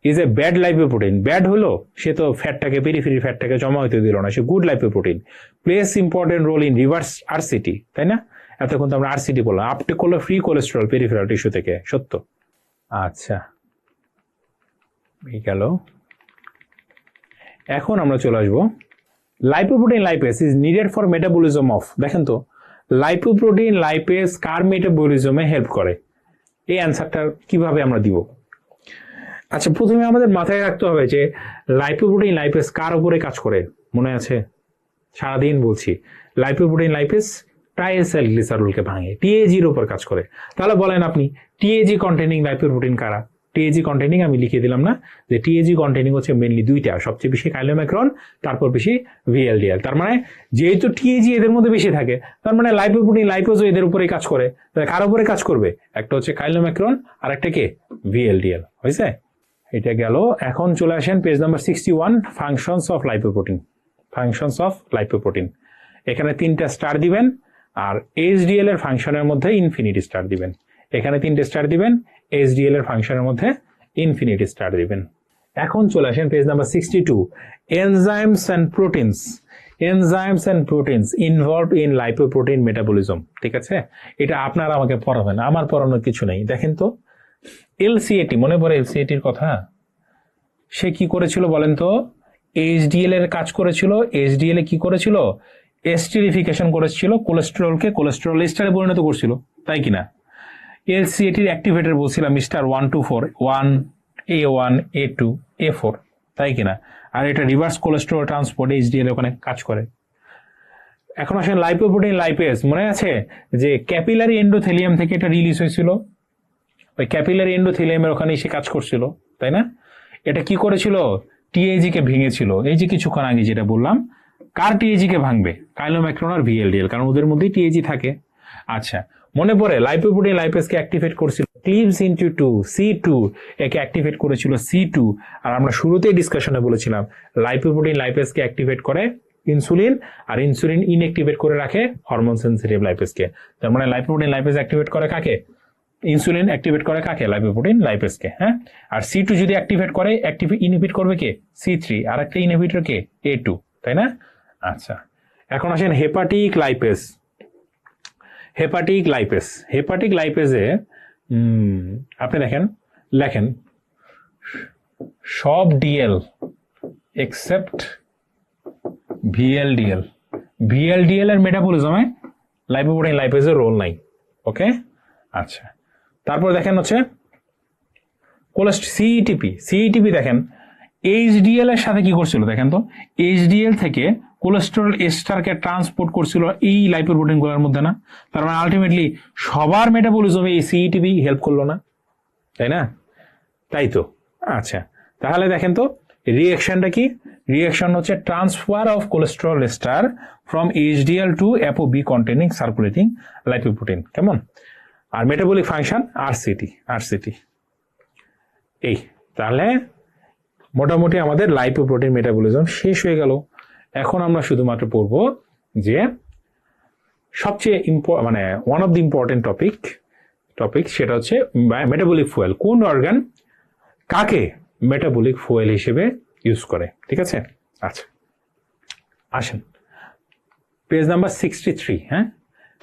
Is a bad lipoprotein. Bad হলো সে তো ফ্যাটটাকে, পেরিফেরি ফ্যাটটাকে জমা হইতে দিল না, সে good lipoprotein. Plays important role in reverse RCT, তাই না? এতক্ষণ তো আমরা RCT বললাম। আপটেক করলো ফ্রি কোলেস্টেরল পেরিফেরাল টিস্যু থেকে। সত্য। আচ্ছা, এই গেল। এখন আমরা চলে আসবো lipoprotein lipase is needed for metabolism of. দেখেন তো লাইপোপ্রোটিন লাইপেজ কার মেটাবলিজমে হেল্প করে? এই অ্যান্সারটা কিভাবে আমরা দিব? আচ্ছা, প্রথমে আমাদের মাথায় রাখতে হবে যে লাইপোপ্রোটিন লাইপেজ কার উপরে কাজ করে। মনে আছে? সারাদিন বলছি লাইপোপ্রোটিন লাইপেজ ট্রাইএসাইল গ্লিসারলকে ভাঙে, টিএজির উপর কাজ করে। তাহলে বলেন আপনি টিএজি কন্টেনিং লাইপোপ্রোটিন কারা? টিএজি কন্টেনিং আমি লিখে দিলাম না, যে টিএজি কন্টেনিং হচ্ছে মেনলি দুইটা, সবচেয়ে বেশি কাইলোম্যাক্রন, তারপর বেশি VLDL। তার মানে যেহেতু টিএজি এদের মধ্যে বেশি থাকে, তার মানে লাইপোপ্রোটিন লাইপেজও এদের উপরেই কাজ করে। তাহলে কার উপরে কাজ করবে? একটা হচ্ছে কাইলোম্যাক্রন আর একটা কে? VLDL। হয়েছে? এটা গেল। এখন চলে আসেন page number 61, functions of lipoprotein. এখানে 3টা স্টার দিবেন আর এইচডিএল এর ফাংশনের মধ্যে ইনফিনিটি স্টার দিবেন। এখানে 3টে স্টার দিবেন, HDL এর ফাংশনের মধ্যে ইনফিনিটি স্টার দিবেন। এখন চলে আসেন page number 62, enzymes and proteins. Enzymes and proteins involve in lipoprotein metabolism. ঠিক আছে, এটা আপনারা আমাকে পড়াবেন, আমার পড়ানোর কিছু নেই। দেখেন তো এলসিএটি, মনে পড়ে এলসিএটির কথা? সে কি করেছিল বলেন তো? HDL এর কাজ করেছিল। HDL এ কি করেছিল? এস্টিরিফিকেশন করেছিল, কোলেস্টেরলকে কোলেস্টেরল এস্টারে পরিণত করছিল, তাই কিনা? এলসিএটির অ্যাক্টিভেটর বলছিলাম মিস্টার 124, 1A1 A2 A4, তাই কিনা? আর এটা রিভার্স কোলেস্টেরল ট্রান্সপোর্ট HDL ওখানে কাজ করে। এখন আসেন লাইপোপ্রোটিন লাইপেজ, মনে আছে যে ক্যাপিলারি এন্ডোথেলিয়াম থেকে এটা রিলিজ হয়েছিল, ওই ক্যাপিলারি এন্ডোথেলিয়ামের ওখানে এসে কাজ করছিল, তাই না? এটা কি করেছিল? টিএজি কে ভেঙেছিল। এই যে কিছুক্ষণ আগে যেটা বললাম, কার টিএজি কে ভাঙবে? কাইলোম্যাক্রন আর VLDL, কারণ ওদের মধ্যেই টিএজি থাকে। আচ্ছা, মনে পড়ে লাইপোপ্রোটিন লাইপেজকে অ্যাক্টিভেট করেছিল ক্লিভস ইনটু 2 C2, একে অ্যাক্টিভেট করেছিল C2। আর আমরা শুরুতেই ডিসকাশনে বলেছিলাম লাইপোপ্রোটিন লাইপেজকে অ্যাক্টিভেট করে ইনসুলিন, আর ইনসুলিন ইনঅ্যাক্টিভেট করে রাখে হরমোন সেনসিটিভ লাইপেজকে। তার মানে লাইপোপ্রোটিন লাইপেজ অ্যাক্টিভেট করে কাকে? ইনসুলিন অ্যাক্টিভেট করে কাকে? লাইপোপ্রোটিন লাইপেজকে। হ্যাঁ, আর C2 যদি অ্যাক্টিভেট করে, ইনহিবিট করবে কে? C3, আর একটা ইনহিবিটর কে? A2, তাই না? আচ্ছা, এখন আসেন hepatic lipase. Hepatic lipase, hepatic লাইপেজে আপনি লেখেন সব ডিএল এক্সেপ্ট VLDL। VLDL এর মেটাবলিজমে লাইপোপ্রোটিন লাইপেজের রোল নাই। ওকে, আচ্ছা, তারপর দেখেন হচ্ছে সিইটিপি দেখেন HDL এর সাথে কি করছিল দেখেন তো? HDL থেকে কোলেস্টেরল এস্টারকে ট্রান্সপোর্ট করছিল এই লাইপোপ্রোটিন গুলোর মধ্যে না? তার মানে আলটিমেটলি সবার মেটাবলিজমে এই সিইটিপি হেল্প করলো না, তাই না? তাই তো। আচ্ছা, তাহলে দেখেন তো রিঅ্যাকশনটা কি? রিঅ্যাকশন হচ্ছে transfer of cholesterol ester from HDL to ApoB containing circulating lipoprotein. কেমন? আর মেটাবলিক ফাংশন RCT। এই তাহলে মোটামুটি আমাদের লাইপোপ্রোটিন মেটাবলিজম শেষ হয়ে গেল। এখন আমরা শুধুমাত্র পড়বো যে সবচেয়ে মানে one of the important topic সেটা হচ্ছে মেটাবলিক ফুয়েল। কোন অর্গান কাকে মেটাবলিক ফুয়েল হিসেবে ইউজ করে? ঠিক আছে, আচ্ছা আসেন পেজ নাম্বার 63। হ্যাঁ,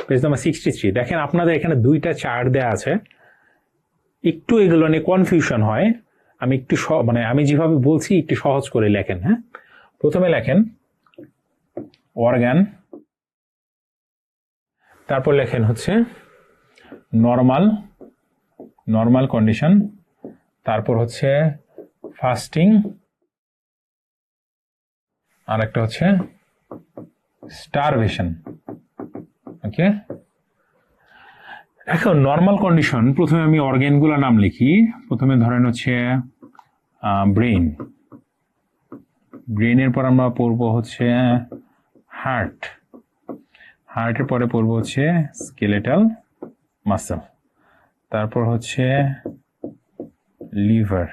পেজ নাম্বার 63 দেখেন, আপনাদের এখানে 2টা চার্ট দেওয়া আছে। একটু এগুলো নিয়ে কনফিউশন হয়, আমি একটু মানে আমি যেভাবে বলছি একটু সহজ করে লেখেন। হ্যাঁ, প্রথমে লেখেন অর্গান, তারপর লেখেন হচ্ছে নর্মাল কন্ডিশন, তারপর হচ্ছে ফাস্টিং, আর একটা হচ্ছে স্টারভেশন। ওকে, এখন নর্মাল কন্ডিশন, প্রথমে আমি অর্গানগুলোর নাম লিখি। প্রথমে ধরেন হচ্ছে ব্রেনের পর আমরা পড়বো হচ্ছে হার্টের পরে পড়বো হচ্ছে স্কেলেটাল মাসল, তারপর হচ্ছে লিভার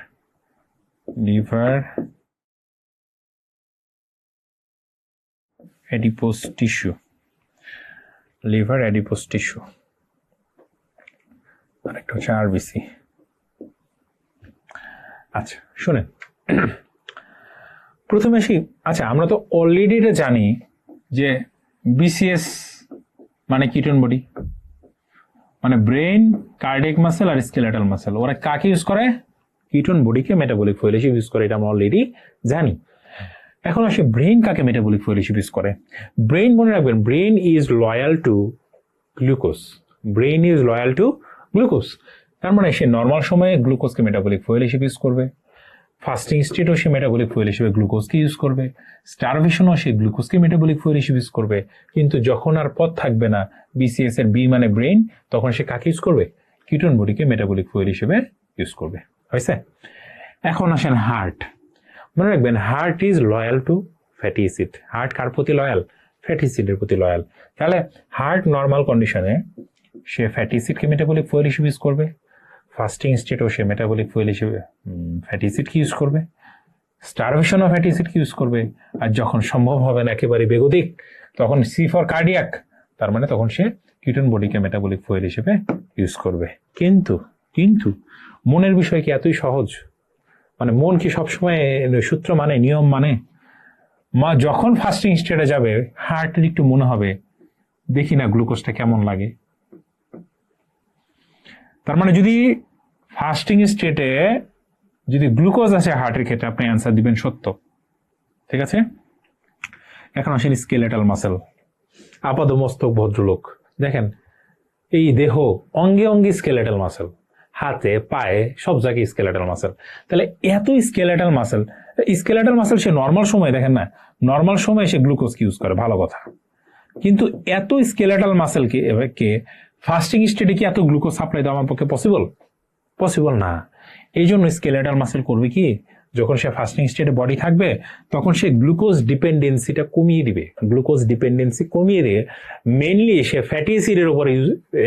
অ্যাডিপোস টিস্যু, আরেকটা হচ্ছে RBC। আচ্ছা শুনেন, প্রথমে আসি। আচ্ছা, আমরা তো অলরেডি এটা জানি যে BCS মানে কিটোন বডি, মানে ব্রেন, কার্ডিয়াক মাসেল আর স্কেলেটাল মাসেল, ওরা কাকে ইউজ করে? কিটোন বডিকে মেটাবলিক ফুয়েল হিসেবে ইউজ করে, এটা আমরা অলরেডি জানি। এখন আসি ব্রেন কাকে মেটাবলিক ফুয়েল হিসেবে ইউজ করে। ব্রেন, মনে রাখবেন, brain is loyal two glucose. তার মানে সে নর্মাল সময়ে গ্লুকোজকে মেটাবলিক ফুয়েল হিসেবে ইউজ করবে, ফাস্টিং স্টেটও সে মেটাবলিক ফুয়েল হিসেবে গ্লুকোজকে ইউজ করবে, স্টারভেশনও সে গ্লুকোজকে মেটাবলিক ফুয়েল হিসেবে ইউজ করবে। কিন্তু যখন আর পথ থাকবে না, BCS এর B মানে ব্রেন, তখন সে কাকে ইউজ করবে? কিটোন বডিকে মেটাবলিক ফুয়েল হিসেবে ইউজ করবে। হয়েছে? এখন আসেন হার্ট। মনে রাখবেন, heart is loyal to fatty acid. Heart কার প্রতি লয়াল? ফ্যাটি অ্যাসিডের প্রতি লয়াল। তাহলে হার্ট নর্মাল কন্ডিশনে সে ফ্যাটি অ্যাসিডকে মেটাবলিক ফুয়েল হিসেবে ইউজ করবে, ফাস্টিং স্টেটও সে মেটাবলিক ফুয়েল হিসেবে ফ্যাটি অ্যাসিডকে ইউজ করবে, স্টারভেশনও ফ্যাটি অ্যাসিডকে ইউজ করবে। আর যখন সম্ভব হবে না, একেবারে বেগতিক, তখন C ফর কার্ডিয়াক, তার মানে তখন সে কিটোন বডিকে মেটাবলিক ফুয়েল হিসেবে ইউজ করবে। কিন্তু কিন্তু মনের বিষয় কি এতই সহজ? মানে মন কি সবসময় সূত্র মানে, নিয়ম মানে? যখন ফাস্টিং স্টেটে যাবে হার্টের একটু মনে হবে দেখি না গ্লুকোজটা কেমন লাগে। তার মানে যদি ফাস্টিং স্টেটে যদি গ্লুকোজ আসে হার্টের ক্ষেত্রে আপনি অ্যান্সার দিবেন সত্য। ঠিক আছে, এখন আসেন স্কেলেটাল মাসেল। আপাদমস্তক ভদ্রলোক, দেখেন এই দেহ অঙ্গে অঙ্গে স্কেলেটাল মাসেল, হাতে পায়ে সব জায়গায় স্কেলেটাল মাসেল। তাহলে এত স্কেলেটাল মাসেল, স্কেলেটাল মাসেল সে নর্মাল সময় দেখেন না, নর্মাল সময় সে গ্লুকোজ ইউজ করে, ভালো কথা। কিন্তু এত স্কেলেটাল মাসেল কে ফাস্টিং স্টেটে কি এত গ্লুকোজ সাপ্লাই দেওয়া আমার পক্ষে পসিবল না। এই জন্য স্কেলেটাল মাসেল করবে কি, যখন সে ফাস্টিং স্টেটে বডি থাকবে তখন সে গ্লুকোজ ডিপেন্ডেন্সিটা কমিয়ে দিবে। গ্লুকোজ ডিপেন্ডেন্সি কমিয়ে দিয়ে মেইনলি সে ফ্যাটি অ্যাসিডের উপরে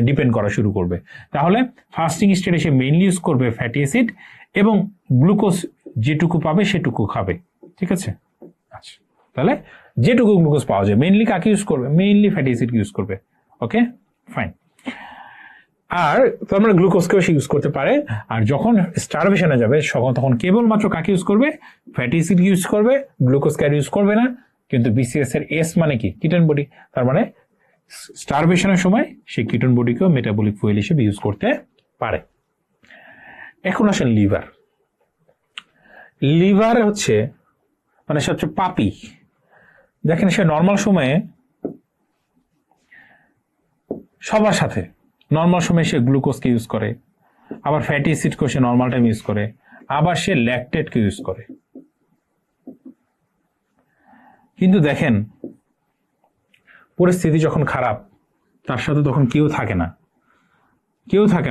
ডিপেন্ড করা শুরু করবে। তাহলে ফাস্টিং স্টেটে সে মেইনলি ইউজ করবে ফ্যাটি অ্যাসিড এবং গ্লুকোজ যেটুকু পাবে সেটুকু খাবে। ঠিক আছে, আচ্ছা, তাহলে যেটুকু গ্লুকোজ পাওয়া যায় মেইনলি কাকে ইউজ করবে? মেইনলি ফ্যাটি অ্যাসিড ইউজ করবে। ওকে, ফাইন। আর তার মানে গ্লুকোজকেও সে ইউজ করতে পারে। আর যখন স্টারভেশনে যাবে তখন কেবলমাত্র কাকে ইউজ করবে? ফ্যাটি অ্যাসিড ইউজ করবে, গ্লুকোজ ক্যারি ইউজ করবে না। কিন্তু বিসিএস এর এস মানে কি? Ketone body. তার মানে স্টারভেশনের সময় সে কিটোন বডিকেও মেটাবলিক ফুয়েল হিসেবে ইউজ করতে পারে। এখন আসেন লিভার। লিভার হচ্ছে মানে সে হচ্ছে পাপি। দেখেন সে নর্মাল সময়ে সবার সাথে নর্মাল সময় সে গ্লুকোজকে ইউজ করে, আবার ফ্যাটি অ্যাসিডকে সে নর্মাল টাইম ইউজ করে, আবার সে ল্যাকটেটকে ইউজ করে। কিন্তু দেখেন পরিস্থিতি যখন খারাপ তার সাথে তখন কেউ থাকে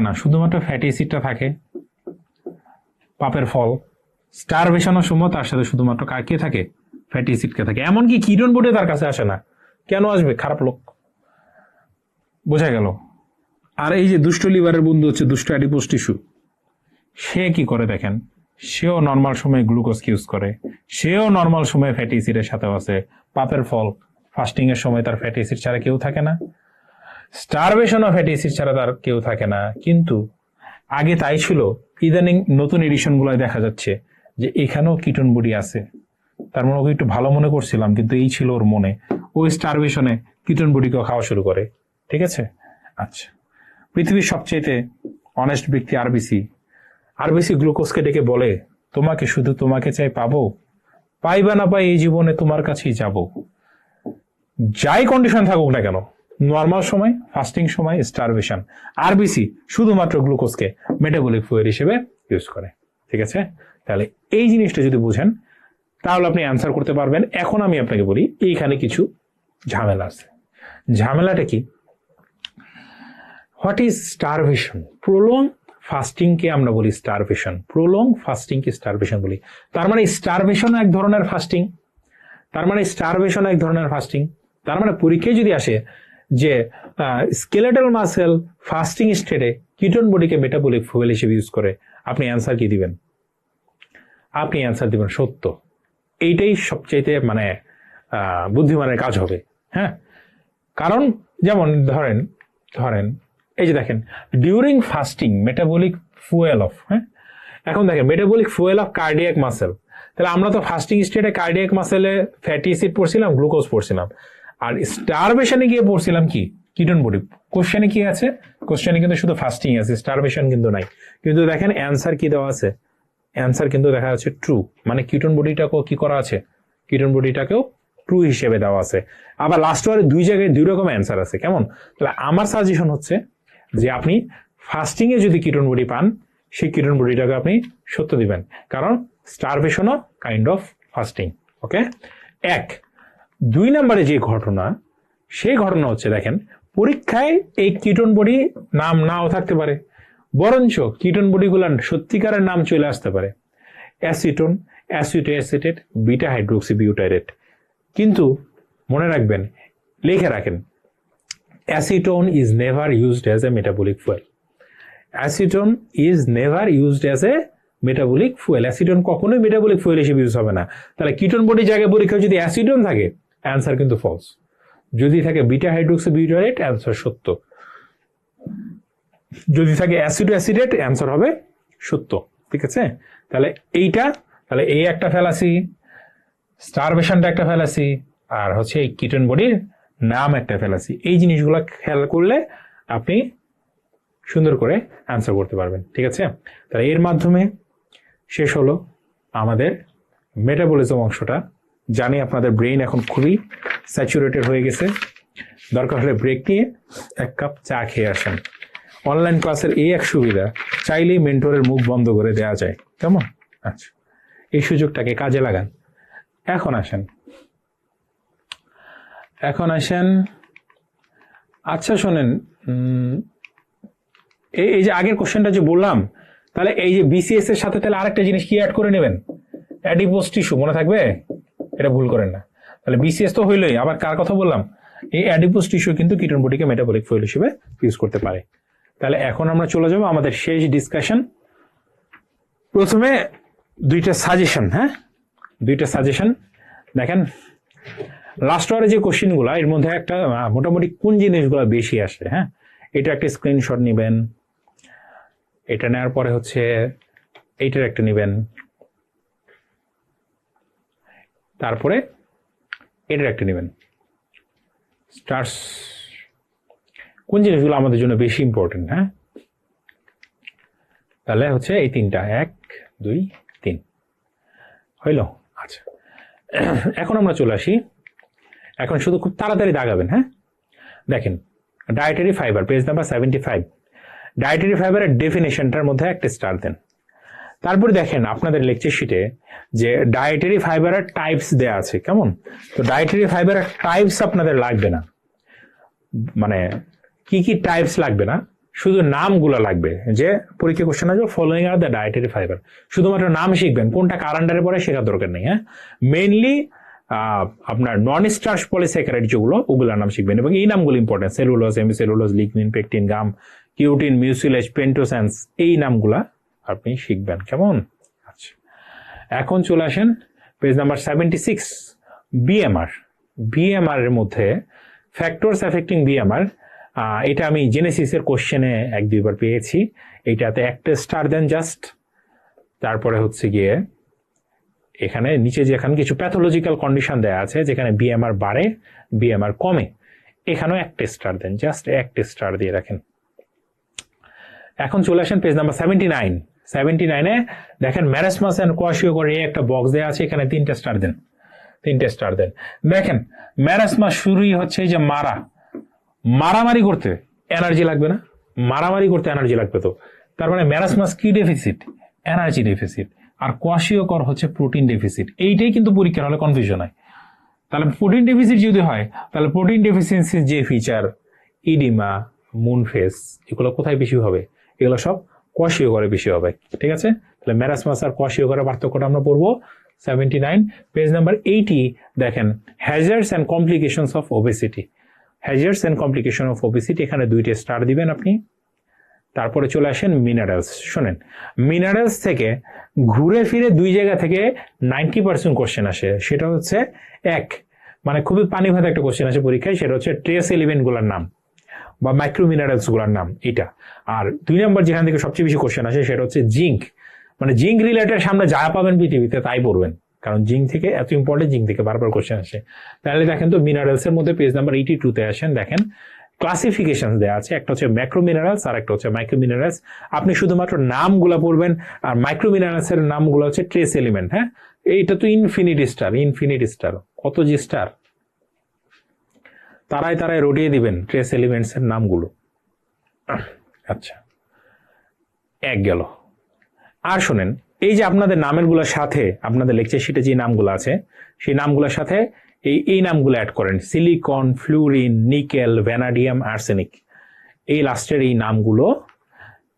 না, শুধুমাত্র ফ্যাটি অ্যাসিডটা থাকে। পাপের ফল, স্টারভেশনের সময় তার সাথে শুধুমাত্র কে থাকে? ফ্যাটি অ্যাসিডকে থাকে। এমনকি কিটোন বডি তার কাছে আসে না। কেন আসবে? খারাপ লোক। বোঝা গেল? আর এই যে দুষ্ট লিভারের বন্ধু হচ্ছে দুষ্ট অ্যাডিপোজ টিস্যু, সে কি করে দেখেন, সেও নর্মাল সময়ে গ্লুকোজ ইউজ করে, সেও নর্মাল সময়ে ফ্যাটি অ্যাসিডের সাথেও আছে। পাপের ফল, ফাস্টিং এর সময় তার ফ্যাটি অ্যাসিড ছাড়া কেউ থাকে না, স্টারভেশনও ফ্যাটি অ্যাসিড ছাড়া তার কেউ থাকে না। কিন্তু আগে তাই ছিল, ইদানিং নতুন এডিশন গুলোয় দেখা যাচ্ছে যে এখানেও কিটোন বডি আছে। তার মানে ওকে একটু ভালো মনে করছিলাম, কিন্তু এই ছিল ওর মনে। ওই স্টারভেশনে কিটোন বডিকেও খাওয়া শুরু করে। ঠিক আছে, আচ্ছা। পৃথিবীর সবচেয়ে অনেস্ট ব্যক্তি আরবিসি গ্লুকোজকে ডেকে বলে, তোমাকে শুধু তোমাকে চাই পাবো, পাইবা না পাই এই জীবনে তোমার কাছেই যাব। যাই কন্ডিশন থাকুক না কেন, নর্মাল সময়, ফাস্টিং সময়, স্টারভেশন, আরবিসি শুধুমাত্র গ্লুকোজকে মেটাবলিক ফুয়েল হিসেবে ইউজ করে। ঠিক আছে, তাহলে এই জিনিসটা যদি বুঝেন তাহলে আপনি অ্যান্সার করতে পারবেন। এখন আমি আপনাকে বলি এইখানে কিছু ঝামেলা আছে। ঝামেলাটা কি? What is starvation? Prolonged fasting কে আমরা বলি স্টারভেশন। প্রলং ফাস্টিং কে স্টারভেশন বলি। তার মানে স্টারভেশন এক ধরনের ফাস্টিং, তার মানে পরীক্ষায় যদি আসে যে স্কেলেটাল মাসেল ফাস্টিং স্টেটে কিটোন বডিকে মেটাবলিক ফুয়েল হিসেবে ইউজ করে, আপনি অ্যান্সার কি দিবেন? আপনি অ্যান্সার দিবেন সত্য। এইটাই সবচাইতে মানে বুদ্ধিমানের কাজ হবে। হ্যাঁ, কারণ যেমন ধরেন এই যে দেখেন during fasting metabolic fuel of, হ্যাঁ, এখন দেখেন metabolic fuel of cardiac muscle. তাহলে আমরা তো ফাস্টিং স্টেটে কার্ডিয়াক মাসেলে ফ্যাটি অ্যাসিড পড়ছিলাম, গ্লুকোজ পড়ছিলাম, আর স্টারভেশনে গিয়ে পড়ছিলাম কি? Ketone body. কোশ্চেনে কি আছে? কোশ্চেনে কিন্তু শুধু ফাস্টিং আছে, স্টারভেশন কিন্তু নাই। কিন্তু দেখেন অ্যান্সার কি দেওয়া আছে? অ্যান্সার কিন্তু দেখা যাচ্ছে ট্রু। মানে কিটোন বডিটাকেও কি করা আছে? কিটোন বডিটাকেও ট্রু হিসেবে দেওয়া আছে। আবার লাস্ট ওয়ারে দুই জায়গায় দুই রকম অ্যান্সার আছে। কেমন? তাহলে আমার সাজেশন হচ্ছে যে আপনি ফাস্টিং এ যদি কিটোন বডি পান, সেই কিটোন বডিটাকে আপনি সত্য দিবেন, কারণ স্টারভেশনও কাইন্ড অফ ফাস্টিং। ওকে, এক। দুই নম্বরে যে ঘটনা, সেই ঘটনা হচ্ছে দেখেন পরীক্ষায় এই কিটোন বডি নাম নাও থাকতে পারে, বরঞ্চ কিটোন বডিগুলার সত্যিকারের নাম চলে আসতে পারে অ্যাসিটোন, অ্যাসিটোঅ্যাসিটেট, বিটা হাইড্রোক্সি বিউটাইরেট। কিন্তু মনে রাখবেন, লিখে রাখেন, acetone is never used as a metabolic fuel. Acetone is never used as a metabolic fuel. Acetone কখনোই মেটাবলিক ফুয়েল হিসেবে ইউজ হবে না। তাহলে কিটোন বডি জায়গায় পরীক্ষায় যদি অ্যাসিটোন থাকে, অ্যান্সার কিন্তু ফলস। যদি থাকে বিটা হাইড্রোক্সি বিউটারেট অ্যান্সার সত্য, যদি থাকে অ্যাসিডো অ্যাসিডেট অ্যান্সার হবে সত্য। ঠিক আছে, তাহলে এইটা, তাহলে এই একটা ফ্যালাসি, স্টারভেশনটা একটা ফ্যালাসি, আর হচ্ছে এই কিটোন বডির নাম একটা ফ্যালাসি। এই জিনিসগুলো খেয়াল করলে আপনি সুন্দর করে অ্যান্সার করতে পারবেন। ঠিক আছে, তাহলে এর মাধ্যমে শেষ হলো আমাদের মেটাবলিজম অংশটা। জানি আপনাদের ব্রেইন এখন খুবই স্যাচুরেটেড হয়ে গেছে, দরকার হলে ব্রেক নিয়ে এক কাপ চা খেয়ে আসেন। অনলাইন ক্লাসের এই এক সুবিধা, চাইলেই মেন্টরের মুখ বন্ধ করে দেওয়া যায়, কেমন? আচ্ছা, এই সুযোগটাকে কাজে লাগান। এখন আসেন, আচ্ছা শোনেন, এই যে আগের কোশ্চেনটা যে বললাম, তাহলে এই যে বিসিএস এর সাথে তাহলে আরেকটা জিনিস কি অ্যাড করে নেবেন? অ্যাডিপোজ টিস্যু, মনে থাকবে? এটা ভুল করেন না। তাহলে বিসিএস তো হইলই, আবার কার কথা বললাম? এই অ্যাডিপোজ টিস্যু কিন্তু কিটোন বডিকে মেটাবলিক ফুয়েল হিসেবে ইউজ করতে পারে। তাহলে এখন আমরা চলে যাব আমাদের শেষ ডিসকাশন। প্রথমে দুইটা সাজেশন, দুইটা সাজেশন দেখেন। লাস্ট ওয়ারে যে কোশ্চেনগুলো, এর মধ্যে একটা মোটামুটি কোন জিনিসগুলো বেশি আসে, এটা একটা স্ক্রিনশট নেবেন, এটা নেওয়ার পরে হচ্ছে এইটার একটা নেবেন, তারপরে এটার একটা নেবেন। স্টার্স কোন জিনিসগুলো আমাদের জন্য বেশি ইম্পর্টেন্ট, তাহলে হচ্ছে এই তিনটা, 1 2 3 হইল। আচ্ছা, এখন আমরা চলে আসি, এখন শুধু খুব তাড়াতাড়ি দাগাবেন। দেখেন, dietary fibre, page number 75। Dietary ফাইবারের ডেফিনেশনটার মধ্যে একটা স্টার দেন। তারপরে দেখেন আপনাদের লেকচার শিটে যে ডায়েটারি ফাইবারের টাইপস দেয়া আছে, কেমন? তো ডায়েটারি ফাইবারের টাইপস আপনাদের লাগবে না, মানে কি কি টাইপস লাগবে না, শুধু নামগুলো লাগবে। যে পরীক্ষা কোশ্চেন আসবে, following are the dietary fibre, শুধুমাত্র নাম শিখবেন, কোনটা কার আন্ডারে পড়ে শেখার দরকার নেই। মেইনলি আপনার নন স্টার্চ পলিস্যাকারাইড যেগুলো, ওগুলোর নাম শিখবেন, এবং এই নামগুলো important, cellulose, hemicellulose, lignin, pectin, gum, cutin, mucilage, pentosans, এই নামগুলা আপনি শিখবেন, কেমন? আচ্ছা, এখন চলে আসেন পেজ নাম্বার 76, বিএমআর। বিএমআর এর মধ্যে ফ্যাক্টরস অ্যাফেক্টিং বিএমআর, এটা আমি জেনেসিসের কোশ্চেনে 1-2 বার পেয়েছি। এইটাতে একটা স্টার দেন জাস্ট। তারপরে হচ্ছে গিয়ে এখানে নিচে যেখানে কিছু প্যাথোলজিক্যাল কন্ডিশন দেওয়া আছে, যেখানে বিএমআর বাড়ে, বিএমআর কমে, এখানেও একটা স্টার দেন, জাস্ট একটা স্টার দিয়ে রাখেন। এখন চলে আসেন পেজ নাম্বার 79। 79-এ দেখেন ম্যারাসমাস এন্ড কোয়াশিওকর, এই একটা বক্স দেওয়া আছে, এখানে 3টে স্টার দেন, 3টে স্টার দেন। দেখেন ম্যারাসমাস শুরুই হচ্ছে এই যে মারামারি করতে এনার্জি লাগবে না, মারামারি করতে এনার্জি লাগবে। তো তার মানে ম্যারাসমাস কি ডেফিসিট? Energy deficit. আর কোয়াশিওকর হচ্ছে প্রোটিন ডেফিসিট। এইটাই কিন্তু পরীক্ষার হলে কনফিউশন হয়। তাহলে প্রোটিন ডেফিসিট যদি হয়, তাহলে প্রোটিন ডেফিসিয়েন্সির যে ফিচার, ইডিমা, মুন ফেস, এগুলো কোথায় বেশি হবে? এগুলো সব কোয়াশিওকরে বেশি হবে। ঠিক আছে, তাহলে ম্যারাসমাস আর কোয়াশিওকরের পার্থক্যটা আমরা পড়বো 79, পেজ নাম্বার 80। দেখেন hazards and complications of obesity. Hazards and complication of obesity, এখানে 2টে স্টার দিবেন আপনি। তারপরে চলে আসেন মিনারেলস। শোনেন, মিনারেলস থেকে ঘুরে ফিরে 2 জায়গা থেকে 90% কোশ্চেন আসে। সেটা হচ্ছে মানে খুবই পানি ভাত একটা কোশ্চেন আসে পরীক্ষায়, সেটা হচ্ছে ট্রেস এলিমেন্ট গুলার নাম বা মাইক্রো মিনারেলস গুলার নাম, এটা। আর 2 নম্বর যেখান থেকে সবচেয়ে বেশি কোশ্চেন আসে সেটা হচ্ছে জিঙ্ক। মানে জিঙ্ক রিলেটেড সামনে যা পাবেন পৃথিবীতে তাই পড়বেন, কারণ জিঙ্ক থেকে এত ইম্পর্টেন্ট, জিঙ্ক থেকে বারবার কোশ্চেন আসে। তাহলে দেখেন তো মিনারেলস এর মধ্যে পেজ নাম্বার 82-তে আসেন, দেখেন ক্লাসিফিকেশন দেওয়া আছে, একটা হচ্ছে ম্যাক্রো মিনারেলস আর একটা হচ্ছে মাইক্রো মিনারেলস। আপনি শুধুমাত্র নামগুলা পড়বেন, আর মাইক্রো মিনারেলস এর নামগুলো হচ্ছে ট্রেস এলিমেন্ট। এইটা তো ইনফিনিটি স্টার, কত জি স্টার, তারাই রটিয়ে দিবেন ট্রেস এলিমেন্টস এর নামগুলো। আচ্ছা, 1 গেল। আর শোনেন, এই যে আপনাদের নামের গুলোর সাথে আপনাদের লেকচার শিটে যে নামগুলো আছে, সেই নামগুলোর সাথে এই নামগুলো অ্যাড করেন, silicon, fluorine, nickel, vanadium, arsenic, এই লাস্টের এই নামগুলো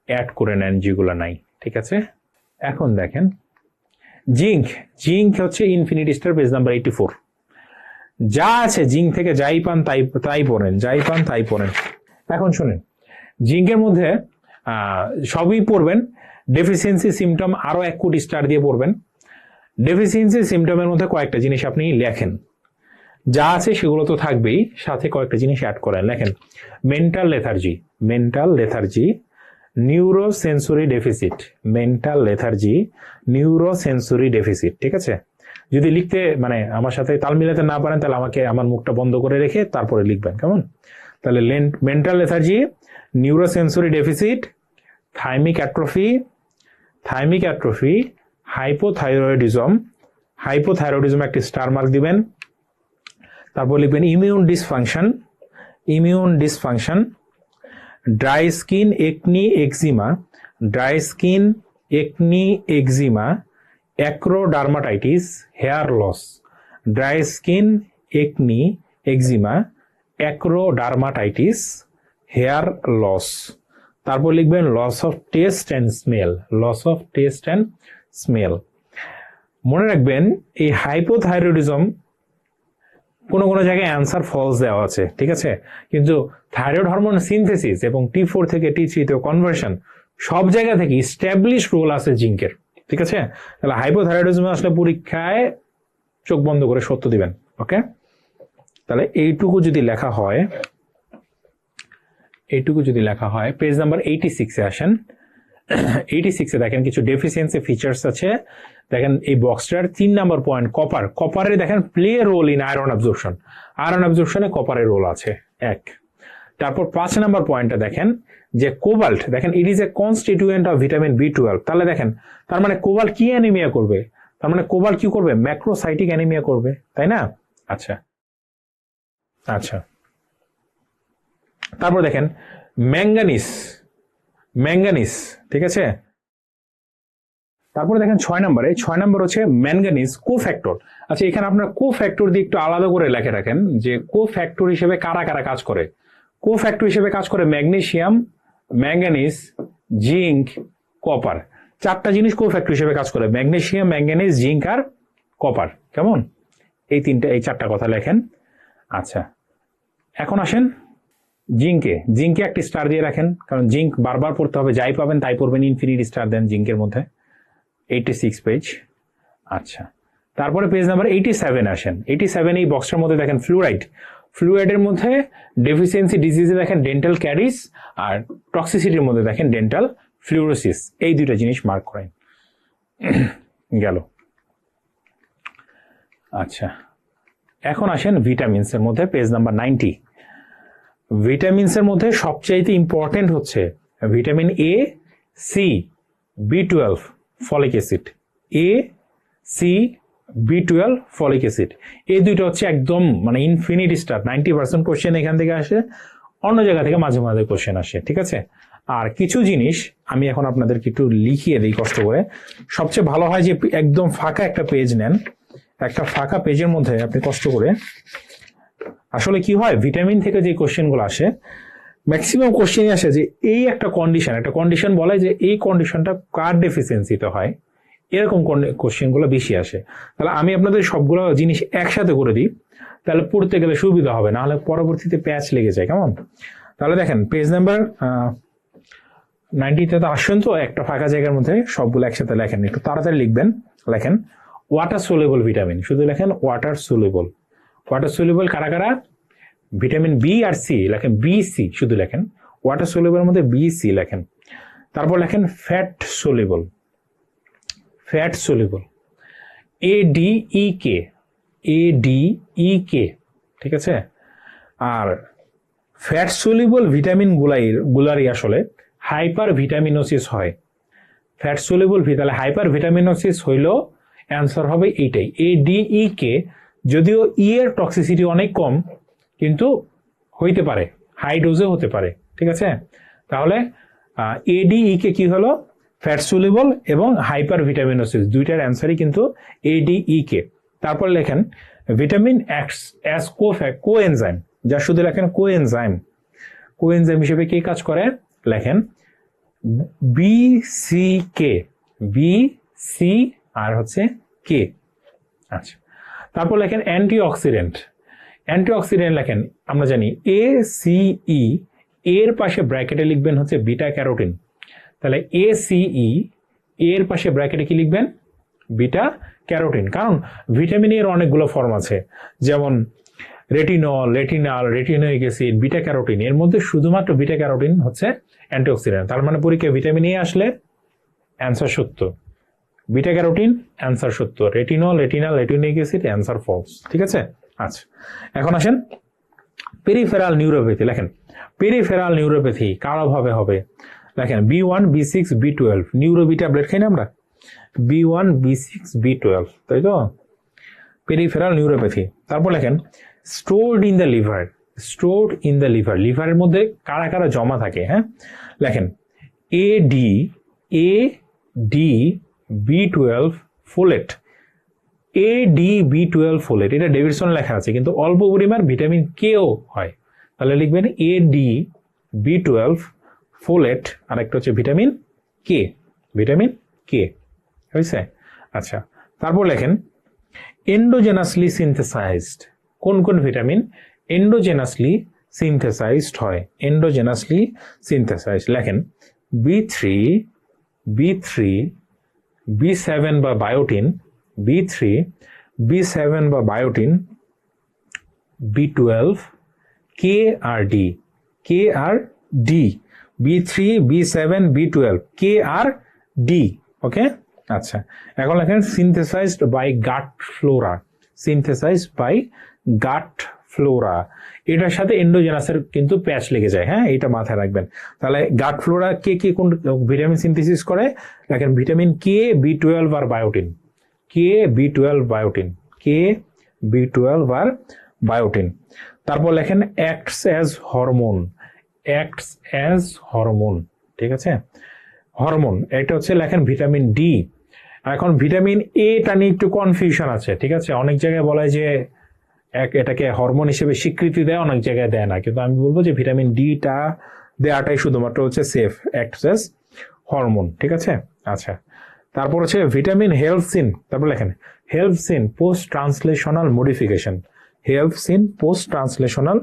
অ্যাড করে নেন যেগুলো নাই। ঠিক আছে, এখন দেখেন জিঙ্ক হচ্ছে ইনফিনিটি স্টার, পেজ নাম্বার 84। যা আছে জিঙ্ক থেকে যাই পান তাই পড়েন। এখন শুনেন, জিঙ্কের মধ্যে সবই পড়বেন, ডেফিসিয়েন্সি সিমটম আরো 1 কোটি স্টার দিয়ে পড়বেন। ডেফিসিয়েন্সি সিমটমের মধ্যে কয়েকটা জিনিস আপনি লেখেন। যা আছে সেগুলো তো থাকবেই, সাথে কয়েকটা জিনিস অ্যাড করেন। লেখেন mental lethargy, mental lethargy, neurosensory deficit, mental lethargy, neurosensory deficit. ঠিক আছে, যদি লিখতে মানে আমার সাথে তাল মিলাতে না পারেন তাহলে আমাকে আমার মুখটা বন্ধ করে রেখে তারপরে লিখবেন, কেমন? তাহলে mental lethargy, neurosensory deficit, thymic atrophy, thymic atrophy, hypothyroidism, hypothyroidism একটি স্টার মার্ক দিবেন। তারপর লিখবেন immune dysfunction, immune dysfunction, dry skin, acne, eczema, dry skin, acne, eczema, acrodermatitis, hair loss, dry skin, acne, eczema, acrodermatitis, hair loss. তারপর লিখবেন loss of taste and smell, loss of taste and smell. মনে রাখবেন এই hypothyroidism কোনো কোনো জায়গায় answer false দেওয়া আছে, ঠিক আছে, কিন্তু থাইরয়েড হরমোন সিনথেসিস এবং T4 থেকে T3 তে কনভার্সন সব জায়গা থেকে এস্টাবলিশ রোল আছে জিঙ্কের। ঠিক আছে, তাহলে হাইপোথাইরয়েডিজম আসলে পরীক্ষায় চোখ বন্ধ করে সত্য দিবেন। ওকে, তাহলে এইটুকু যদি লেখা হয়, এইটুকু যদি লেখা হয়, পেজ নাম্বার 86-এ আসেন। 86-এ দেখেন কিছু ডেফিসিয়েন্সি ফিচার্স আছে। দেখেন এই বক্সটার 3 নাম্বার পয়েন্ট কপার, কপারে দেখেন play role in iron absorption, iron অ্যাবজর্পশনে কপারের রোল আছে 1। তারপর 5 নাম্বার পয়েন্টটা দেখেন যে কোবাল্ট, দেখেন it is a constituent of vitamin B12। তাহলে দেখেন তার মানে কোবাল্ট কি অ্যানিমিয়া করবে, তার মানে কোবাল্ট কি করবে, ম্যাক্রোসাইটিক অ্যানিমিয়া করবে, তাই না? আচ্ছা আচ্ছা, তারপর দেখেন ম্যাঙ্গানিস, ম্যাঙ্গানিস, ঠিক আছে। তারপরে দেখেন 6 নম্বরে, 6 নম্বর হচ্ছে ম্যাঙ্গানিজ কোফ্যাক্টর। আচ্ছা, এখানে আপনার কোফ্যাক্টর দিয়ে একটু আলাদা করে লেখে রাখেন যে কোফ্যাক্টর হিসেবে কারা কারা কাজ করে। কোফ্যাক্টর হিসেবে কাজ করে ম্যাগনেসিয়াম, ম্যাঙ্গানিজ, জিঙ্ক, কপার। 4টা জিনিস কোফ্যাক্টর হিসেবে কাজ করে, ম্যাগনেসিয়াম, ম্যাঙ্গানিজ, জিঙ্ক আর কপার। কেমন? এই 4টা কথা লেখেন। আচ্ছা, এখন আসেন জিঙ্কে, জিঙ্কে একটি স্টার দিয়ে রাখেন, কারণ জিঙ্ক বারবার পড়তে হবে, যাই পাবেন তাই পড়বেন, ইনফিনিটি স্টার দেন জিঙ্কের মধ্যে। 86 পেজ। আচ্ছা, তারপরে পেজ নাম্বার 87 আসেন। 87 এই বক্সটার মধ্যে দেখেন ফ্লুরাইড, ফ্লুরাইডের মধ্যে ডেফিসিয়েন্সি ডিজিজে দেখেন ডেন্টাল ক্যারিস, আর টক্সিসিটির মধ্যে দেখেন ডেন্টাল ফ্লুরোসিস। এই দুইটা জিনিস মার্ক করেন। গেল। আচ্ছা, এখন আসেন ভিটামিনসের মধ্যে, পেজ নাম্বার 90। ভিটামিনসের মধ্যে সবচাইতে ইম্পর্টেন্ট হচ্ছে vitamin A, C, B12, folic acid. A, C, B12, folic acid, এই দুইটা হচ্ছে একদম মানে ইনফিনিটি স্টার। 90% কোশ্চেন এখান থেকে আসে, অন্য জায়গা থেকে মাঝে মাঝে কোশ্চেন আসে, ঠিক আছে। আর কিছু জিনিস আমি এখন আপনাদেরকে একটু লিখিয়ে দিই কষ্ট করে। সবচেয়ে ভালো হয় যে একদম ফাঁকা একটা পেজ নেন, একটা ফাঁকা পেজের মধ্যে আপনি কষ্ট করে, আসলে কি হয় ভিটামিন থেকে যে কোশ্চেনগুলো আসে ম্যাক্সিমাম কোশ্চেনই আসে যে এই একটা কন্ডিশন বলে যে এই কন্ডিশনটা কার ডেফিসিয়েন্সিতে হয়, এরকম কোশ্চেনগুলো বেশি আসে। তাহলে আমি আপনাদের সবগুলো জিনিস একসাথে করে দিই, তাহলে পড়তে গেলে সুবিধা হবে, নাহলে পরবর্তীতে প্যাচ লেগে যায়। কেমন? তাহলে দেখেন পেজ নাম্বার 90-তে তো আসেন, তো একটা ফাঁকা জায়গার মধ্যে সবগুলো একসাথে লেখেন, একটু তাড়াতাড়ি লিখবেন। লেখেন ওয়াটার সোলেবল ভিটামিন, শুধু লেখেন ওয়াটার সোলেবল। ওয়াটার সোলেবল কারা কারা? ভিটামিন বি আর সি, লেখেন BC, শুধু লেখেন ওয়াটার সোলেবলের মধ্যে BC লেখেন। তারপর লেখেন fat soluble, fat soluble ADEK, ADEK, ঠিক আছে। আর ফ্যাট সোলেবল ভিটামিন গুলারই আসলে হাইপার ভিটামিনোসিস হয়। ফ্যাট সোলেবল তাহলে হাইপার ভিটামিনোসিস হইলেও অ্যান্সার হবে এইটাই, ADEK। যদিও এর টক্সিসিটি অনেক কম, কিন্তু হইতে পারে, হাই ডোজে হতে পারে, ঠিক আছে। তাহলে ADEK কি হলো? ফ্যাট সোলেবল এবং হাইপার ভিটামিনোসিস, দুইটার অ্যান্সারই কিন্তু ADEK। তারপর লেখেন ভিটামিন অ্যাস কোএনজাইম, যা শুধু লেখেন কোএনজাইম, কোএনজাইম হিসেবে কে কাজ করে? লেখেন BCK, BC আর হচ্ছে K। আচ্ছা, তারপর লেখেন অ্যান্টিঅক্সিডেন্ট, অ্যান্টিঅক্সিডেন্ট লেখেন আমরা জানি ACE, এর পাশে ব্র্যাকেটে লিখবেন হচ্ছে বিটা ক্যারোটিন। তাহলে ACE এর পাশে ব্র্যাকেটে কি লিখবেন? Beta carotene. কারণ ভিটামিন এর অনেকগুলো ফর্ম আছে, যেমন রেটিনোইক অ্যাসিড, বিটা ক্যারোটিন, এর মধ্যে শুধুমাত্র বিটা ক্যারোটিন হচ্ছে অ্যান্টিঅক্সিডেন্ট। তার মানে পরীক্ষায় ভিটামিন এ আসলে অ্যান্সার সত্য, বিটা ক্যারোটিন অ্যান্সার সত্য, রেটিনোইক অ্যাসিড অ্যান্সার ফলস। ঠিক আছে? আচ্ছা, এখন আসেন পেরিফেরাল নিউরোপ্যাথি। লেখেন পেরিফেরাল নিউরোপ্যাথি কার অভাবে হবে? লেখেন B1 B6 B12, নিউরোবি ট্যাবলেট খাই না আমরা, B1 B6 B12, তাই তো? Peripheral neuropathy. তারপর লেখেন stored in the liver, stored in the liver, লিভারের মধ্যে কারা কারা জমা থাকে? হ্যাঁ, লেখেন AD B12 folate, AD B12 folate, এটা ডেভিডসন লেখা আছে কিন্তু অল্প পরিমাণ ভিটামিন কেও হয়, তাহলে লিখবেন AD B12 ফোলেট, আর একটা হচ্ছে ভিটামিন কে, ভিটামিন কে, হয়েছে? আচ্ছা, তারপর লেখেন এন্ডোজেনাসলি সিনথেসাইজড, কোন কোন ভিটামিন এন্ডোজেনাসলি সিনথেসাইজড হয়? এন্ডোজেনাসলি সিনথেসাইজড লেখেন B3 B7 বা বায়োটিন, B3 B7 বা বায়োটিন, B12 KRD, KRD, B3 B7 B12 KRD, ওকে? আচ্ছা, এখন লেখেন synthesized by gut flora, synthesized by gut flora, এটার সাথে এন্ডোজেনাসের কিন্তু প্যাচ লেগে যায়, হ্যাঁ, এটা মাথায় রাখবেন। তাহলে গাট ফ্লোরা কে কে কোন ভিটামিন সিনথেসিস করে? দেখেন ভিটামিন কে B12 আর বায়োটিন, কে B12 বায়োটিন, কে B12 আর বায়োটিন। তারপর লেখেন acts as hormone, acts as hormone, ঠিক আছে? হরমোন এটা হচ্ছে লেখেন ভিটামিন ডি। এখন ভিটামিন এটা নিয়ে একটু কনফিউশন আছে, ঠিক আছে? অনেক জায়গায় বলা হয় যে এটাকে হরমোন হিসেবে স্বীকৃতি দেয়, অনেক জায়গায় দেয় না, কিন্তু আমি বলবো যে ভিটামিন ডিটা দেওয়াটাই শুধুমাত্র হচ্ছে সেফ, অ্যাক্টস অ্যাজ হরমোন, ঠিক আছে? আচ্ছা, তারপর হচ্ছে ভিটামিন হেল্পস ইন, তারপর লেখেন helps in post translational modification, helps in post translational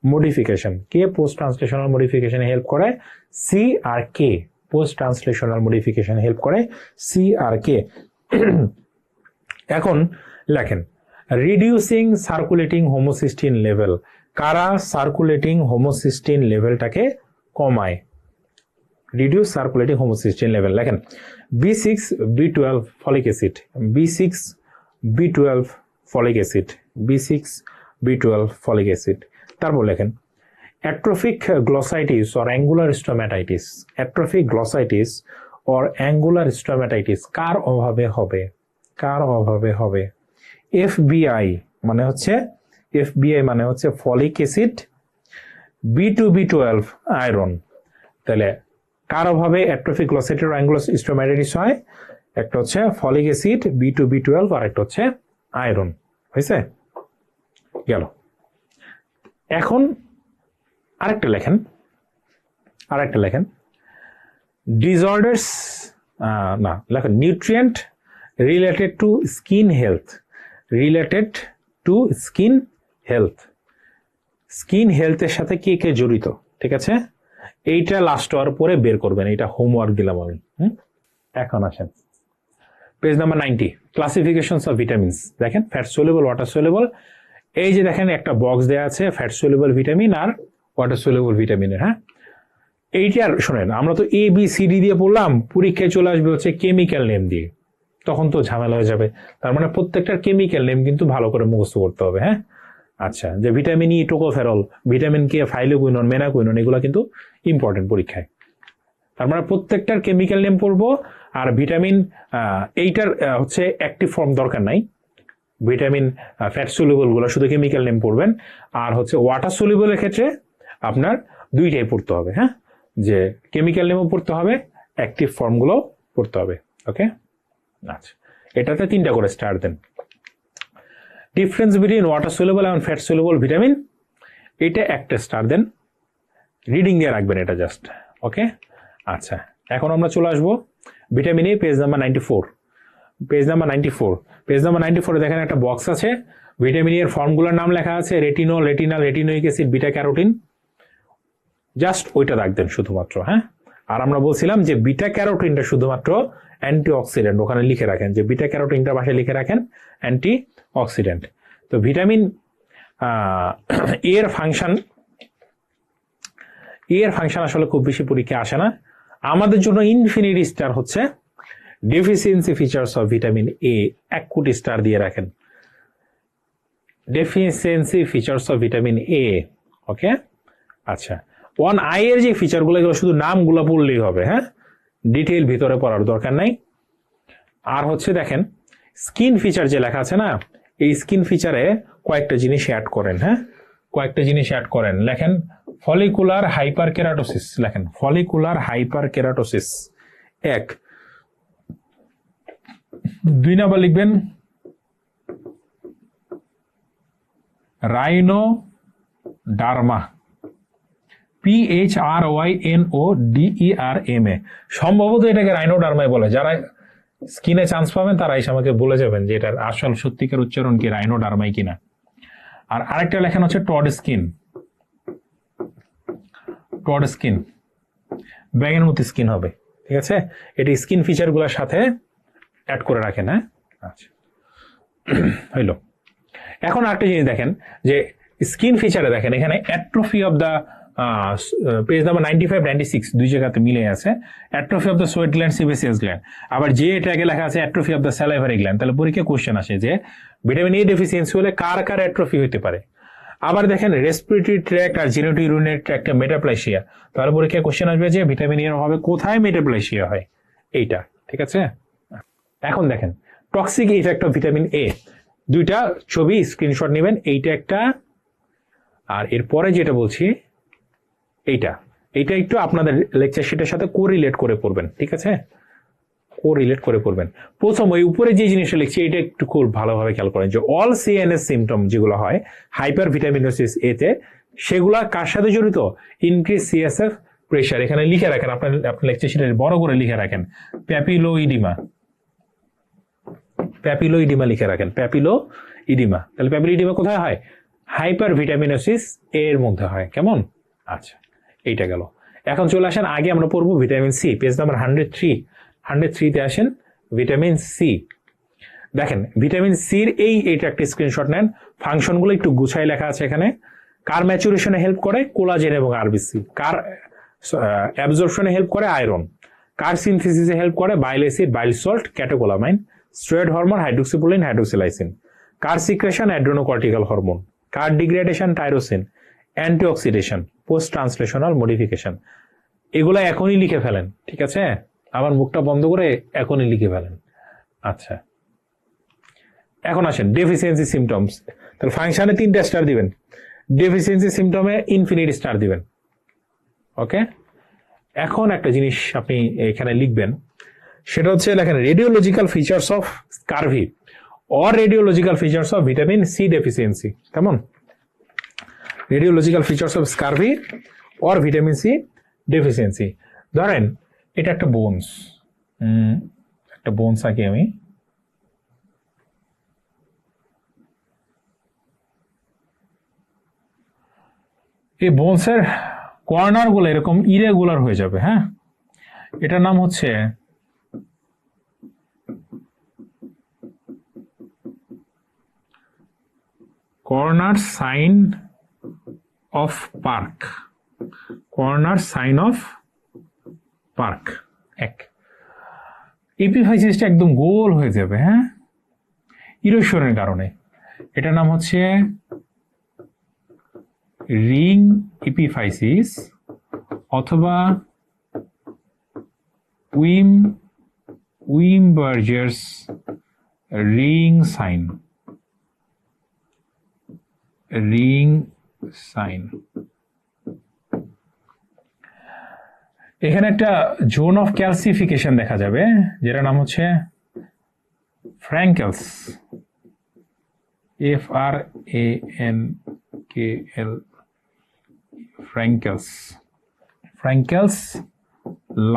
modification, কে পোস্ট ট্রান্সলেশনাল মডিফিকেশনে হেল্প করে? সি আর K, post translational modification help করে সি আর কে। এখন লেখেন রিডিউসিং সার্কুলেটিং হোমোসিস্টিন লেভেল, কারা সার্কুলেটিং হোমোসিস্টিন লেভেলটাকে কমায়? রিডিউস সার্কুলেটিং হোমোসিস্টিন লেভেল, লেখেন B6 B12 folic acid, B6 B12 folic acid, B6 B12 folic acid. তারপর লেখেন atrophic glossitis or angular stomatitis, atrophic glossitis or angular স্টোম্যাটাইটিস কার অভাবে হবে? কার অভাবে হবে? FBI মানে হচ্ছে, FBI মানে হচ্ছে folic acid, B2 B12 iron. তাহলে কার অভাবে অ্যাট্রোফিক গ্লসাইটিস অর অ্যাঙ্গুলার স্টোম্যাটাইটিস হয়? একটা হচ্ছে ফলিক অ্যাসিড, B2 B12, আর একটা হচ্ছে আয়রন। হয়েছে? গেল। এখন আরেকটা লেখেন, আরেকটা লেখেন ডিসঅর্ডার্স, না লেখেন nutrient related to skin health, related to skin health, skin হেলথের সাথে কে কে জড়িত, ঠিক আছে? এইটা লাস্ট হওয়ার পরে বের করবেন, এটা হোমওয়ার্ক দিলাম আমি। এখন আসেন page number 90, classifications of vitamins. দেখেন ফ্যাট সলিউবল, ওয়াটার সলিউবল, এই যে দেখেন একটা বক্স দেওয়া আছে ফ্যাট সলিউবল ভিটামিন আর ওয়াটার সলিউবল ভিটামিনের। হ্যাঁ, এইটার শোনেন, আমরা তো ABCD দিয়ে পড়লাম, পরীক্ষায় চলে আসবে হচ্ছে কেমিক্যাল নেম দিয়ে, তখন তো ঝামেলা হয়ে যাবে। তার মানে প্রত্যেকটার কেমিক্যাল নেম কিন্তু ভালো করে মুখস্থ করতে হবে। হ্যাঁ, আচ্ছা, যে vitamin E tocopherol, vitamin K phylloquinone, মেনাকুইনন, এগুলো কিন্তু ইম্পর্টেন্ট পরীক্ষায়। তার মানে প্রত্যেকটার কেমিক্যাল নেম পড়বো। আর ভিটামিন এইটার হচ্ছে অ্যাক্টিভ ফর্ম দরকার নাই, ভিটামিন ফ্যাট সলিউবল গুলো শুধু কেমিক্যাল নেম পড়বেন। আর হচ্ছে ওয়াটার সলিউবলের ক্ষেত্রে আপনার দুইটাই পড়তে হবে। হ্যাঁ, যে কেমিক্যাল নেমও পড়তে হবে, অ্যাক্টিভ ফর্ম গুলো পড়তে হবে। ওকে, আচ্ছা, এটাতে 3টা করে স্টার দেন। ডিফারেন্স বিটুইন ওয়াটার সলিউবল এবং ফ্যাট সলিউবল ভিটামিন, এটা একটা স্টার দেন, রিডিং দিয়ে রাখবেন এটা জাস্ট। ওকে, আচ্ছা, এখন আমরা চলে আসবো vitamin A, page number 94। Page number 94, page number 94 দেখেন একটা বক্স আছে, ভিটামিন এর ফর্মগুলোর নাম লেখা আছে, retinol, retinal, retinoic acid, beta carotene, just ওইটা রাখবেন শুধুমাত্র। হ্যাঁ, আর আমরা বলছিলাম যে বিটা ক্যারোটিনটা শুধুমাত্র অ্যান্টিঅক্সিডেন্ট, ওখানে লিখে রাখেন যে বিটা ক্যারোটিনটা পাশে লিখে রাখেন অ্যান্টিঅক্সিডেন্ট। তো ভিটামিন এর ফাংশন আসলে খুব বেশি পরীক্ষা আসে না। আমাদের জন্য ইনফিনিটি স্টার হচ্ছে deficiency features of vitamin A, 1 crore star দিয়ে রাখেন। Deficiency features of vitamin A, okay. আচ্ছা, 1I এর যে ফিচারগুলো, এগুলো শুধু নামগুলো পড়লেই হবে, হ্যাঁ, ডিটেইল ভিতরে পড়ার দরকার নাই। আর হচ্ছে দেখেন স্কিন ফিচার যে লেখা আছে না, এই স্কিন ফিচারে কয়েকটা জিনিস অ্যাড করেন, হ্যাঁ, কয়েকটা জিনিস অ্যাড করেন। লেখেন ফলিকুলার হাইপার কেরাটোসিস, লেখেন ফলিকুলার হাইপার কেরাটোসিস 1। 2 নাম্বার লিখবেন রাইনোডার্মা, PHRYNODERMA। সম্ভবত এটাকে রাইনোডার্মাই বলে। যারা স্কিনে চান্স পাবেন তারা এসে আমাকে বলে যাবেন যে এটার আসল সত্যিকার উচ্চারণ কি রাইনোডার্মাই কিনা। আর আরেকটা লেখেন হচ্ছে টড স্কিন, টড স্কিন, ব্যাঙের মতো স্কিন হবে, ঠিক আছে। এটি স্কিন ফিচারগুলোর সাথে অ্যাড করে রাখেন, হ্যাঁ। আচ্ছা, হইল। এখন আরেকটা জিনিস দেখেন যে স্কিন ফিচারে দেখেন এখানে atrophy of the page number 95-96 দুই জায়গাতে মিলে আছে, atrophy of the sweat gland, sebaceous gland. আবার যে এটাকে লেখা আছে atrophy of the salivary gland. তাহলে পরীক্ষা কোশ্চেন আসে যে ভিটামিন এ ডেফিসিয়েন্সি হলে কার কার অ্যাট্রফি হতে পারে। আবার দেখেন রেসপিরেটরি ট্র্যাক্ট আর জেনিটোইউরিনারি ট্র্যাক্টে মেটাপ্লাইশিয়া। তাহলে পরীক্ষায় কোশ্চেন আসবে যে ভিটামিন এর অভাবে কোথায় মেটাপ্লাইশিয়া হয়, এইটা, ঠিক আছে। এখন দেখেন টক্সিক ইফেক্ট অফ ভিটামিন এ, দুইটা ছবি স্ক্রিনশট নেবেন, এইটা একটা, আর এরপরে যেটা বলছি এইটা একটু আপনাদের লেকচার শিটের সাথে কোরিলেট করে পড়বেন, ঠিক আছে, কোরিলেট করে পড়বেন। প্রথম ওই উপরে যে জিনিসটা লিখছি এটা একটু খুব ভালোভাবে খেয়াল করেন যে অল সিএনএস সিমটম যেগুলো হয় হাইপার ভিটামিনোসিস এতে, সেগুলা কার সাথে জড়িত, ইনক্রিজ সিএসএফ প্রেশার। এখানে লিখে রাখেন, আপনার লেকচার শিটে বড় করে লিখে রাখেন প্যাপিলোইডিমা, প্যাপিলোইডিমা লিখে রাখেন, প্যাপিলোইডিমা। তাহলে প্যাপিলোইডিমা কোথায় হয়, হাইপার ভিটামিনোসিস এর মধ্যে হয়, কেমন। আচ্ছা, এইটা গেল। এখন চলে আসেন, আগে আমরা পড়বো ভিটামিন সি, পেজ নাম্বার 103 আসেন, ভিটামিন সি। দেখেন ভিটামিন সির এইটা একটা স্ক্রিনশট নেন। ফাংশনগুলো একটু গুছাই লেখা আছে এখানে। কার ম্যাচুরেশনে হেল্প করে, কোলাজেন এবং আরবিসি। কার অ্যাবজর্পশনে হেল্প করে, আয়রন। কার সিনথেসিসে হেল্প করে, bile acid, bile salt, catecholamine, steroid hormone, hydroxyproline, hydroxylysine. কার সিক্রেশন, অ্যাড্রেনোকর্টিক্যাল হরমোন। কার degradation, tyrosine. Antioxidation, post translational modification. এগুলো এখনই লিখে ফেলেন, ঠিক আছে, আমার মুখটা বন্ধ করে এখনই লিখে ফেলেন। আচ্ছা, এখন আসেন ডেফিসিয়েন্সি সিমটমস। তাহলে ফাংশনে 3টা স্টার দিবেন, ডেফিসিয়েন্সি সিমটমে ইনফিনিটি স্টার দিবেন, ওকে। এখন একটা জিনিস আপনি এখানে লিখবেন, সেটা হচ্ছে লেখেন radiological features of scurvy or radiological features of vitamin C deficiency. কেমন, radiological features of scurvy or vitamin C deficiency. ধরেন এটা একটা বোনস, আঁকি আমি। এই বোনসের কর্নার গুলো এরকম ইরেগুলার হয়ে যাবে, হ্যাঁ। এটার নাম হচ্ছে corner sign of Park, corner sign of Park 1। এপিফাইসিসটা একদম গোল হয়ে যাবে, হ্যাঁ, ইরোশনের কারণে। এটার নাম হচ্ছে রিং এপিফাইসিস অথবা উইমবার্জার্স রিং সাইন, এখানে একটা জোন অফ ক্যালসিফিকেশন দেখা যাবে, যেটার নাম হচ্ছে Frankel's, FRANKL, Frankel's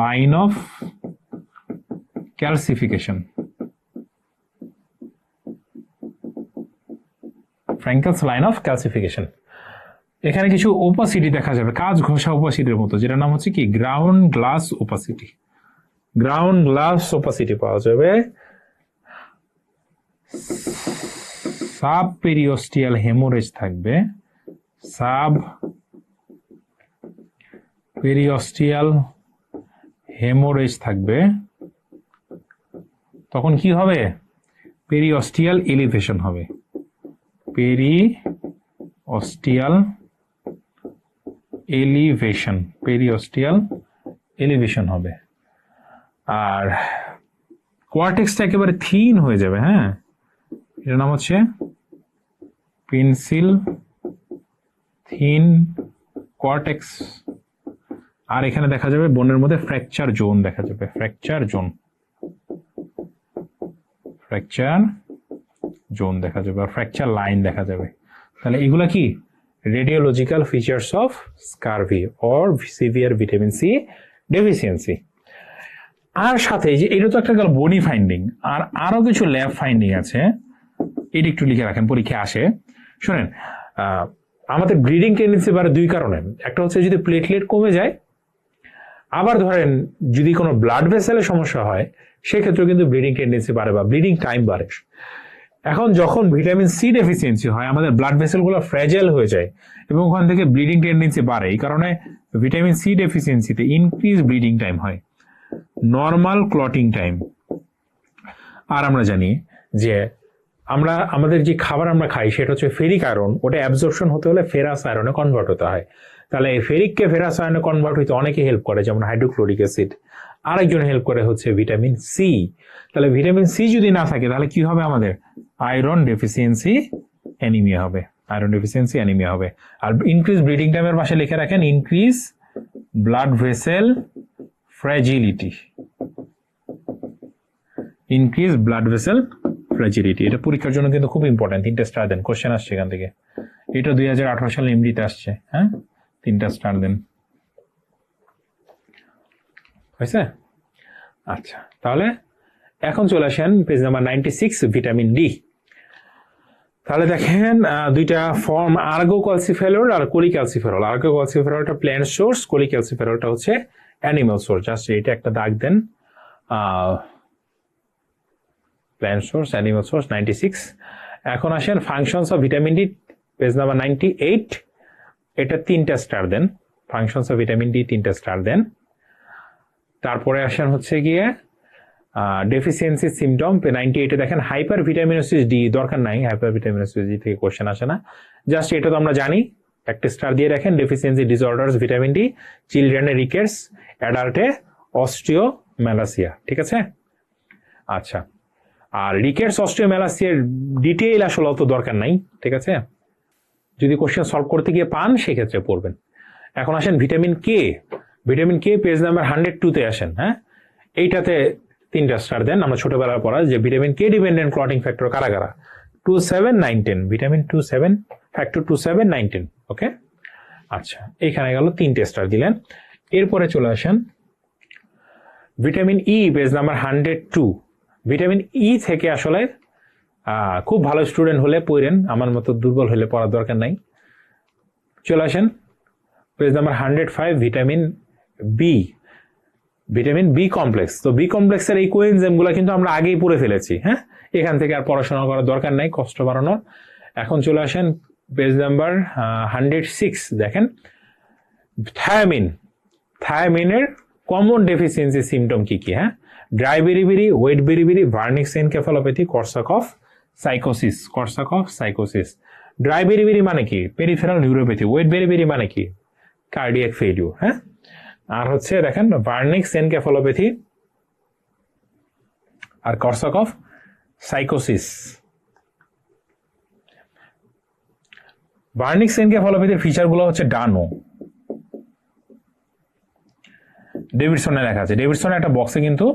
line of calcification, Frankel's line of calcification. এখানে কিছু ওপাসিটি দেখা যাবে, কাঁচ ঘষা ওপাসিটির মতো, যেটার নাম হচ্ছে কি ground glass opacity, ground glass opacity পাওয়া যাবে সাব পেরিওস্টিয়াল হেমোরেজ থাকবে, সাব পেরিওস্টিয়াল হেমোরেজ থাকবে, তখন কি হবে? পেরিওস্টিয়াল এলিভেশন হবে, পেরিওস্টিয়াল এলিভেশন, পেরিওস্টিয়াল এলিভেশন হবে। আর কোয়ার্টেক্সটা একেবারে থিন হয়ে যাবে, হ্যাঁ, এটার নাম হচ্ছে পেন্সিল থিন কোয়ার্টেক্স। আর এখানে দেখা যাবে বোনের মধ্যে ফ্র্যাকচার জোন দেখা যাবে, ফ্র্যাকচার জোন, ফ্র্যাকচার জোন দেখা যাবে, আর ফ্র্যাকচার লাইন দেখা যাবে। তাহলে এগুলা কি radiological features of scurvy or severe vitamin C deficiency. আর সাথে যে এটা তো একটা গেল বডি ফাইন্ডিং, আর আরো কিছু ল্যাব ফাইন্ডিং আছে, এটা একটু লিখে রাখেন, পরীক্ষা আসে। শোনেন, আমাদের ব্লিডিং টেন্ডেন্সি বাড়ে দুই কারণে। একটা হচ্ছে যদি প্লেটলেট কমে যায়, আবার ধরেন যদি কোনো ব্লাড ভেসেলের সমস্যা হয় সেক্ষেত্রে কিন্তু ব্লিডিং টেন্ডেন্সি বাড়ে বা ব্লিডিং টাইম বাড়ে। এখন যখন ভিটামিন সি ডেফিসিয়েন্সি হয় আমাদের ব্লাড ভেসেলগুলো ফ্র্যাজাইল হয়ে যায় এবং ওখান থেকে ব্লিডিং টেন্ডেন্সি বাড়ে। এই কারণে ভিটামিন সি ডেফিসিয়েন্সিতে ইনক্রিজ ব্লিডিং টাইম হয়, নর্মাল ক্লটিং টাইম। আর আমরা জানি যে আমাদের যে খাবার আমরা খাই সেটা হচ্ছে ফেরিক আয়রন, ওটা অ্যাবজর্পশন হতে হলে ফেরাস আয়রনে কনভার্ট হতে হয়। তাহলে এই ফেরিককে ফেরাস আয়রনে কনভার্ট হইতে অনেকে হেল্প করে, যেমন হাইড্রোক্লোরিক অ্যাসিড। আরেকজন হেল্প করে হচ্ছে ভিটামিন সি। তাহলে ভিটামিন সি যদি না থাকে তাহলে কি হবে? আমাদের আয়রন ডেফিসিয়েন্সি অ্যানিমিয়া হবে, আয়রন ডেফিসিয়েন্সি অ্যানিমিয়া হবে। আর ইনক্রিজ ব্লিডিং টাইমের পাশে লিখে রাখেন increase blood vessel fragility, increase blood vessel fragility. এটা পরীক্ষার জন্য কিন্তু খুব ইম্পর্টেন্ট। 3টা স্টার দেন, কোশ্চেন আসছে এখান থেকে। এটা 2018 সালে এমডিতে আসছে, হ্যাঁ, 3টা স্টার দেন, হয়েছে? আচ্ছা, তাহলে এখন চলে আসেন পেজ নাম্বার 96, ভিটামিন ডি। তাহলে দেখেন দুইটা ফর্ম, আর্গো ক্যালসিফেরল আর কোলিক্যালসিফেরল। আর্গো ক্যালসিফেরলটা প্ল্যান্ট সোর্স, কোলিক্যালসিফেরলটা হচ্ছে অ্যানিমাল সোর্স। জাস্ট এটা একটা দাগ দেন, প্ল্যান্ট সোর্স, অ্যানিমাল সোর্স, 96। এখন আসেন functions of vitamin D, page number 98। এটা 3টা স্টার দেন, ফাংশনস অফ ভিটামিন ডি 3টা স্টার দেন। তারপরে আসেন হচ্ছে গিয়ে ডেফিসিয়েন্সি সিমটম, 98-এ দেখেন হাইপার ভিটামিনোসিস ডি, দরকার নাই, হাইপার ভিটামিনোসিস ডি থেকে কোশ্চেন আসে না। জাস্ট এটা তো আমরা জানি, একটা স্টার দিয়ে রাখেন। ডেফিসিয়েন্সি ডিসঅর্ডার্স ভিটামিন ডি, চিলড্রেনে রিকেটস, অ্যাডাল্টে অস্টিওমেলাসিয়া, ঠিক আছে? আচ্ছা, আর রিকেটস অস্টিওমেলাসিয়ার ডিটেইল আসলে অত দরকার নাই, ঠিক আছে? যদি কোশ্চেন সলভ করতে গিয়ে পান সেক্ষেত্রে পড়বেন। এখন আসেন vitamin K. Vitamin K page number 102-তে আসেন, হ্যাঁ, এইটাতে 3টা স্টার দেন। আমরা ছোটবেলায় পড়া যে vitamin K dependent clotting factor কারা কারা? 2, 7, 9, 10। Vitamin 2, 7 factor 2, 7, 9, 10। ওকে, আচ্ছা, এখানে গেল 3টে স্টার দিলেন। এরপরে চলে আসেন vitamin E, page number 102। Vitamin E থেকে আসলে খুব ভালো স্টুডেন্ট হলে পড়েন, আমার মতো দুর্বল হলে পড়ার দরকার নাই। চলে আসেন page number 105, vitamin B, vitamin B complex. তো বি কমপ্লেক্সের এই কোএনজাইমগুলো কিন্তু আমরা আগেই পড়ে ফেলেছি, হ্যাঁ, এখান থেকে আর পড়াশোনা করার দরকার নাই, কষ্ট বাড়ানোর। এখন চলে আসেন পেজ নাম্বার 106, দেখেন থায়ামিন। থায়ামিনের কমন ডেফিসিয়েন্সি সিমটম কি কি? হ্যাঁ, dry beriberi, wait beriberi, Wernicke's encephalopathy, কর্সাকফ সাইকোসিস, কর্সাকফ সাইকোসিস। Dry beriberi মানে কি? Peripheral neuropathy. ওয়েট বেরিবেরি মানে কি? কার্ডিয়াক ফেইলিউর, হ্যাঁ। আর হচ্ছে দেখেন ভার্নিক্স এনকেফালোপ্যাথি আর কর্সাকফ সাইকোসিস। ভার্নিক্স এনকেফালোপ্যাথির ফিচারগুলো হচ্ছে ডানো, ডেভিডসনে লেখা আছে। ডেভিডসনের একটা বক্সে কিন্তু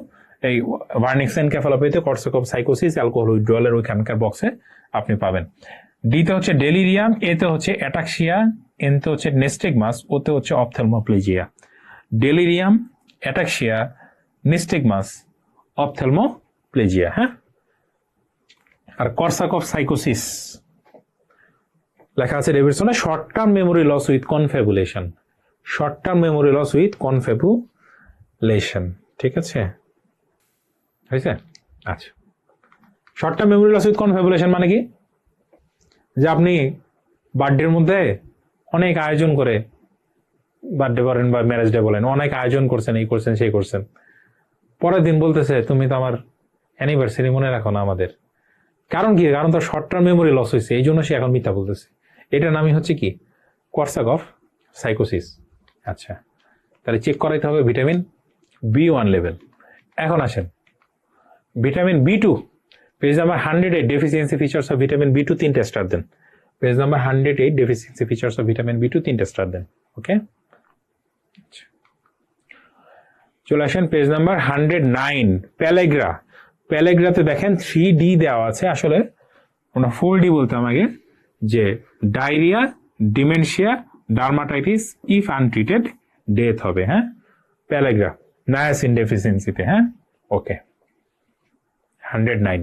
এই ভার্নিক্স এনকেফালোপ্যাথি, কর্সাকফ সাইকোসিস, অ্যালকোহল উইথড্রয়ালের ওইখানকার বক্সে আপনি পাবেন। ডিতে হচ্ছে ডেলিরিয়াম, এতে হচ্ছে অ্যাটাক্সিয়া, এনতে হচ্ছে নেস্টিগমাস, ওতে হচ্ছে অপথ্যালমোপ্লেজিয়া। ডেলিরিয়াম, অ্যাটাক্সিয়া, নেস্টিগমাস, অপথ্যালমোপ্লেজিয়া, হ্যাঁ। আর কর্সাকফ সাইকোসিস লেখা আছে ডেভিডসনে, short term memory loss with confabulation, short term memory loss with confabulation, ঠিক আছে, হয়েছে? আচ্ছা, short term memory loss with confabulation মানে কি? যে আপনি বার্থডের মধ্যে অনেক আয়োজন করে, বার্থডে বলেন বা ম্যারেজ ডে বলেন, অনেক আয়োজন করছেন, এই করছেন সেই করছেন, পরের দিন বলতেছে তুমি তো আমার অ্যানিভার্সারি মনে রাখো না আমাদের। কারণ কি? কারণ তার শর্ট টার্ম মেমোরি লস হয়েছে, এই জন্য সে এখন মিথ্যা বলতেছে। এটার নামই হচ্ছে কি? কোয়ার্সাকফ সাইকোসিস। আচ্ছা, তাহলে চেক করাইতে হবে ভিটামিন B1 লেভেল। এখন আসেন vitamin B2, page number 108, deficiency features of vitamin B2 3টে স্টার দেন। Page number 108, deficiency features of vitamin B2 3টে স্টার দেন। ওকে, চলে আসেন পেজ নাম্বার 109, প্যালেগ্রা। প্যালেগ্রাতে দেখেন 3D দেওয়া আছে, আসলে আমরা 4D বলতাম আগে, যে diarrhoea, dementia, dermatitis if untreated death হবে। হ্যাঁ, প্যালেগ্রা নায়াসিন ডেফিসিয়েন্সিতে। হ্যাঁ, ওকে, 109।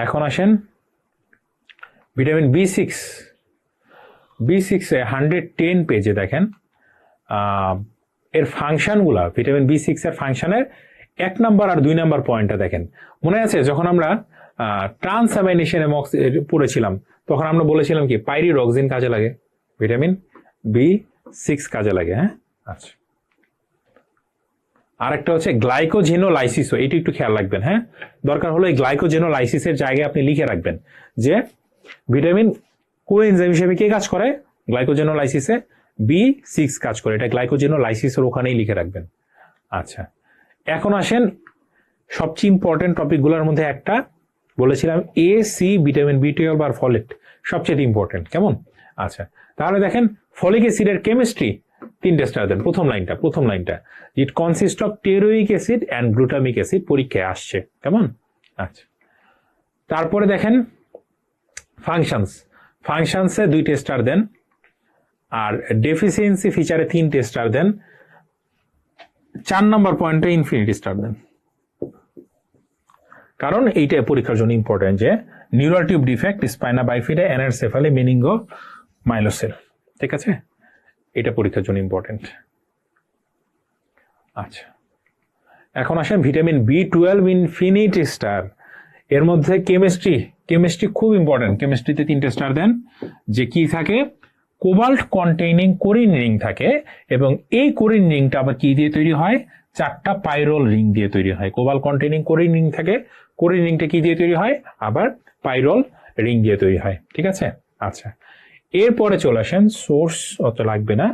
এখন আসেন ভিটামিন B6। B6 এ 110 পেজে দেখেন এর ফাংশনগুলা, ভিটামিন B6 এর ফাংশনের 1 নাম্বার আর 2 নাম্বার পয়েন্টটা দেখেন। মনে আছে যখন আমরা ট্রান্সঅ্যামিনেশন পড়েছিলাম, তখন আমরা বলেছিলাম কি পাইরিডক্সিন কাজে লাগে, ভিটামিন B6 কাজে লাগে। হ্যাঁ, আচ্ছা, আরেকটা হচ্ছে গ্লাইকোজেনোলাইসিস, এটি একটু খেয়াল রাখবেন। হ্যাঁ, দরকার হলো এই গ্লাইকোজেনোলাইসিসের জায়গায় আপনি লিখে রাখবেন যে ভিটামিন কোএনজাইম হিসেবে কে কাজ করে, গ্লাইকোজেনোলাইসিসে B6 কাজ করে, এটা গ্লাইকোজেনোলাইসিসের ওখানেই লিখে রাখবেন। আচ্ছা, এখন আসেন সবচেয়ে ইম্পর্টেন্ট টপিকগুলোর মধ্যে একটা বলেছিলাম AC, ভিটামিন B12 আর ফলেট, সবচেয়ে ইম্পর্টেন্ট। কেমন? আচ্ছা, তাহলে দেখেন ফলিক অ্যাসিডের কেমিস্ট্রি 3টে স্টার দেন। প্রথম লাইনটা it consist of pteroic acid and glutamic acid, পরীক্ষায় আসছে। কেমন? আচ্ছা, তারপরে দেখেন ফাংশনসে 2টে স্টার দেন, আর ডেফিসিয়েন্সি ফিচারে 3টে স্টার দেন। 4 নম্বর পয়েন্টে ইনফিনিটি স্টার দেন, কারণ এইটা পরীক্ষার জন্য ইম্পর্টেন্ট, যে neural tube defect, spina bifida, anencephaly, meningomyelocele. ঠিক আছে, এটা পরীক্ষার জন্য ইম্পর্টেন্ট। আচ্ছা, এখন আসেন ভিটামিন B12 ইনফিনিটি স্টার। এর মধ্যে কেমিস্ট্রি খুব ইম্পর্টেন্ট। কেমিস্ট্রিতে 3টে স্টার দেন, যে কি থাকে, কোবাল্ট কন্টেইনিং কোরিন রিং থাকে, এবং এই কোরিন রিংটা আবার কি দিয়ে তৈরি হয়, 4টা পাইরল রিং দিয়ে তৈরি হয়। কোবাল্ট কন্টেইনিং কোরিন রিং থাকে, কোরিন রিংটা কি দিয়ে তৈরি হয়, আবার পাইরল রিং দিয়ে তৈরি হয়। ঠিক আছে, আচ্ছা, এরপরে চলে আসেন, সোর্স অত লাগবে না,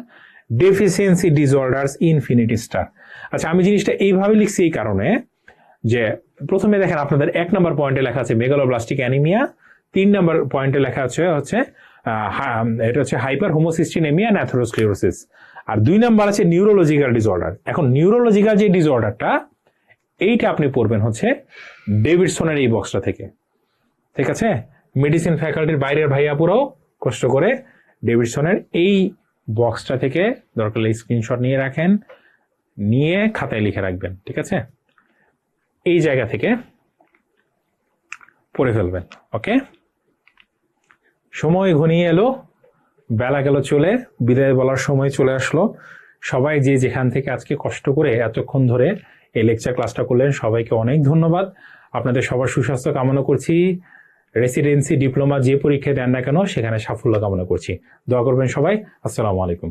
ডেফিসিয়েন্সি ডিসঅর্ডারস ইনফিনিটি স্টার। আচ্ছা, আমি জিনিসটা এইভাবে লিখছি এই কারণে যে প্রথমে দেখেন আপনাদের 1 নম্বর পয়েন্টে লেখা আছে মেগালোব্লাস্টিক অ্যানিমিয়া, 3 নম্বর পয়েন্টে লেখা আছে এটা হচ্ছে হাইপার হোমোসিস্টিনেমিয়া অ্যান্ড অ্যাথেরোস্ক্লেরোসিস, আর 2 নম্বর আছে নিউরোলজিক্যাল ডিসঅর্ডার। এখন নিউরোলজিক্যাল যে ডিসঅর্ডারটা, এইটা আপনি পড়বেন হচ্ছে ডেভিডসনের এই বক্সটা থেকে। ঠিক আছে, মেডিসিন ফ্যাকাল্টির বাইরের ভাইয়াপুরাও কষ্ট করে ডেভিডসনের এই বক্সটা থেকে দরকার হলে স্ক্রিনশট নিয়ে রাখেন, নিয়ে খাতায় লিখে রাখবেন। ঠিক আছে, এই জায়গা থেকে পড়ে ফেলবেন। ওকে, সময় ঘনিয়ে এলো, বেলা গেল চলে, বিদায় বলার সময় চলে আসলো। সবাই যে যেখান থেকে আজকে কষ্ট করে এতক্ষণ ধরে এই লেকচার ক্লাসটা করলেন, সবাইকে অনেক ধন্যবাদ। আপনাদের সবার সুস্বাস্থ্য কামনা করছি। রেসিডেন্সি, ডিপ্লোমা যে পরীক্ষায় দেন না কেন, সেখানে সাফল্য কামনা করছি। দোয়া করবেন সবাই। আসসালামু আলাইকুম।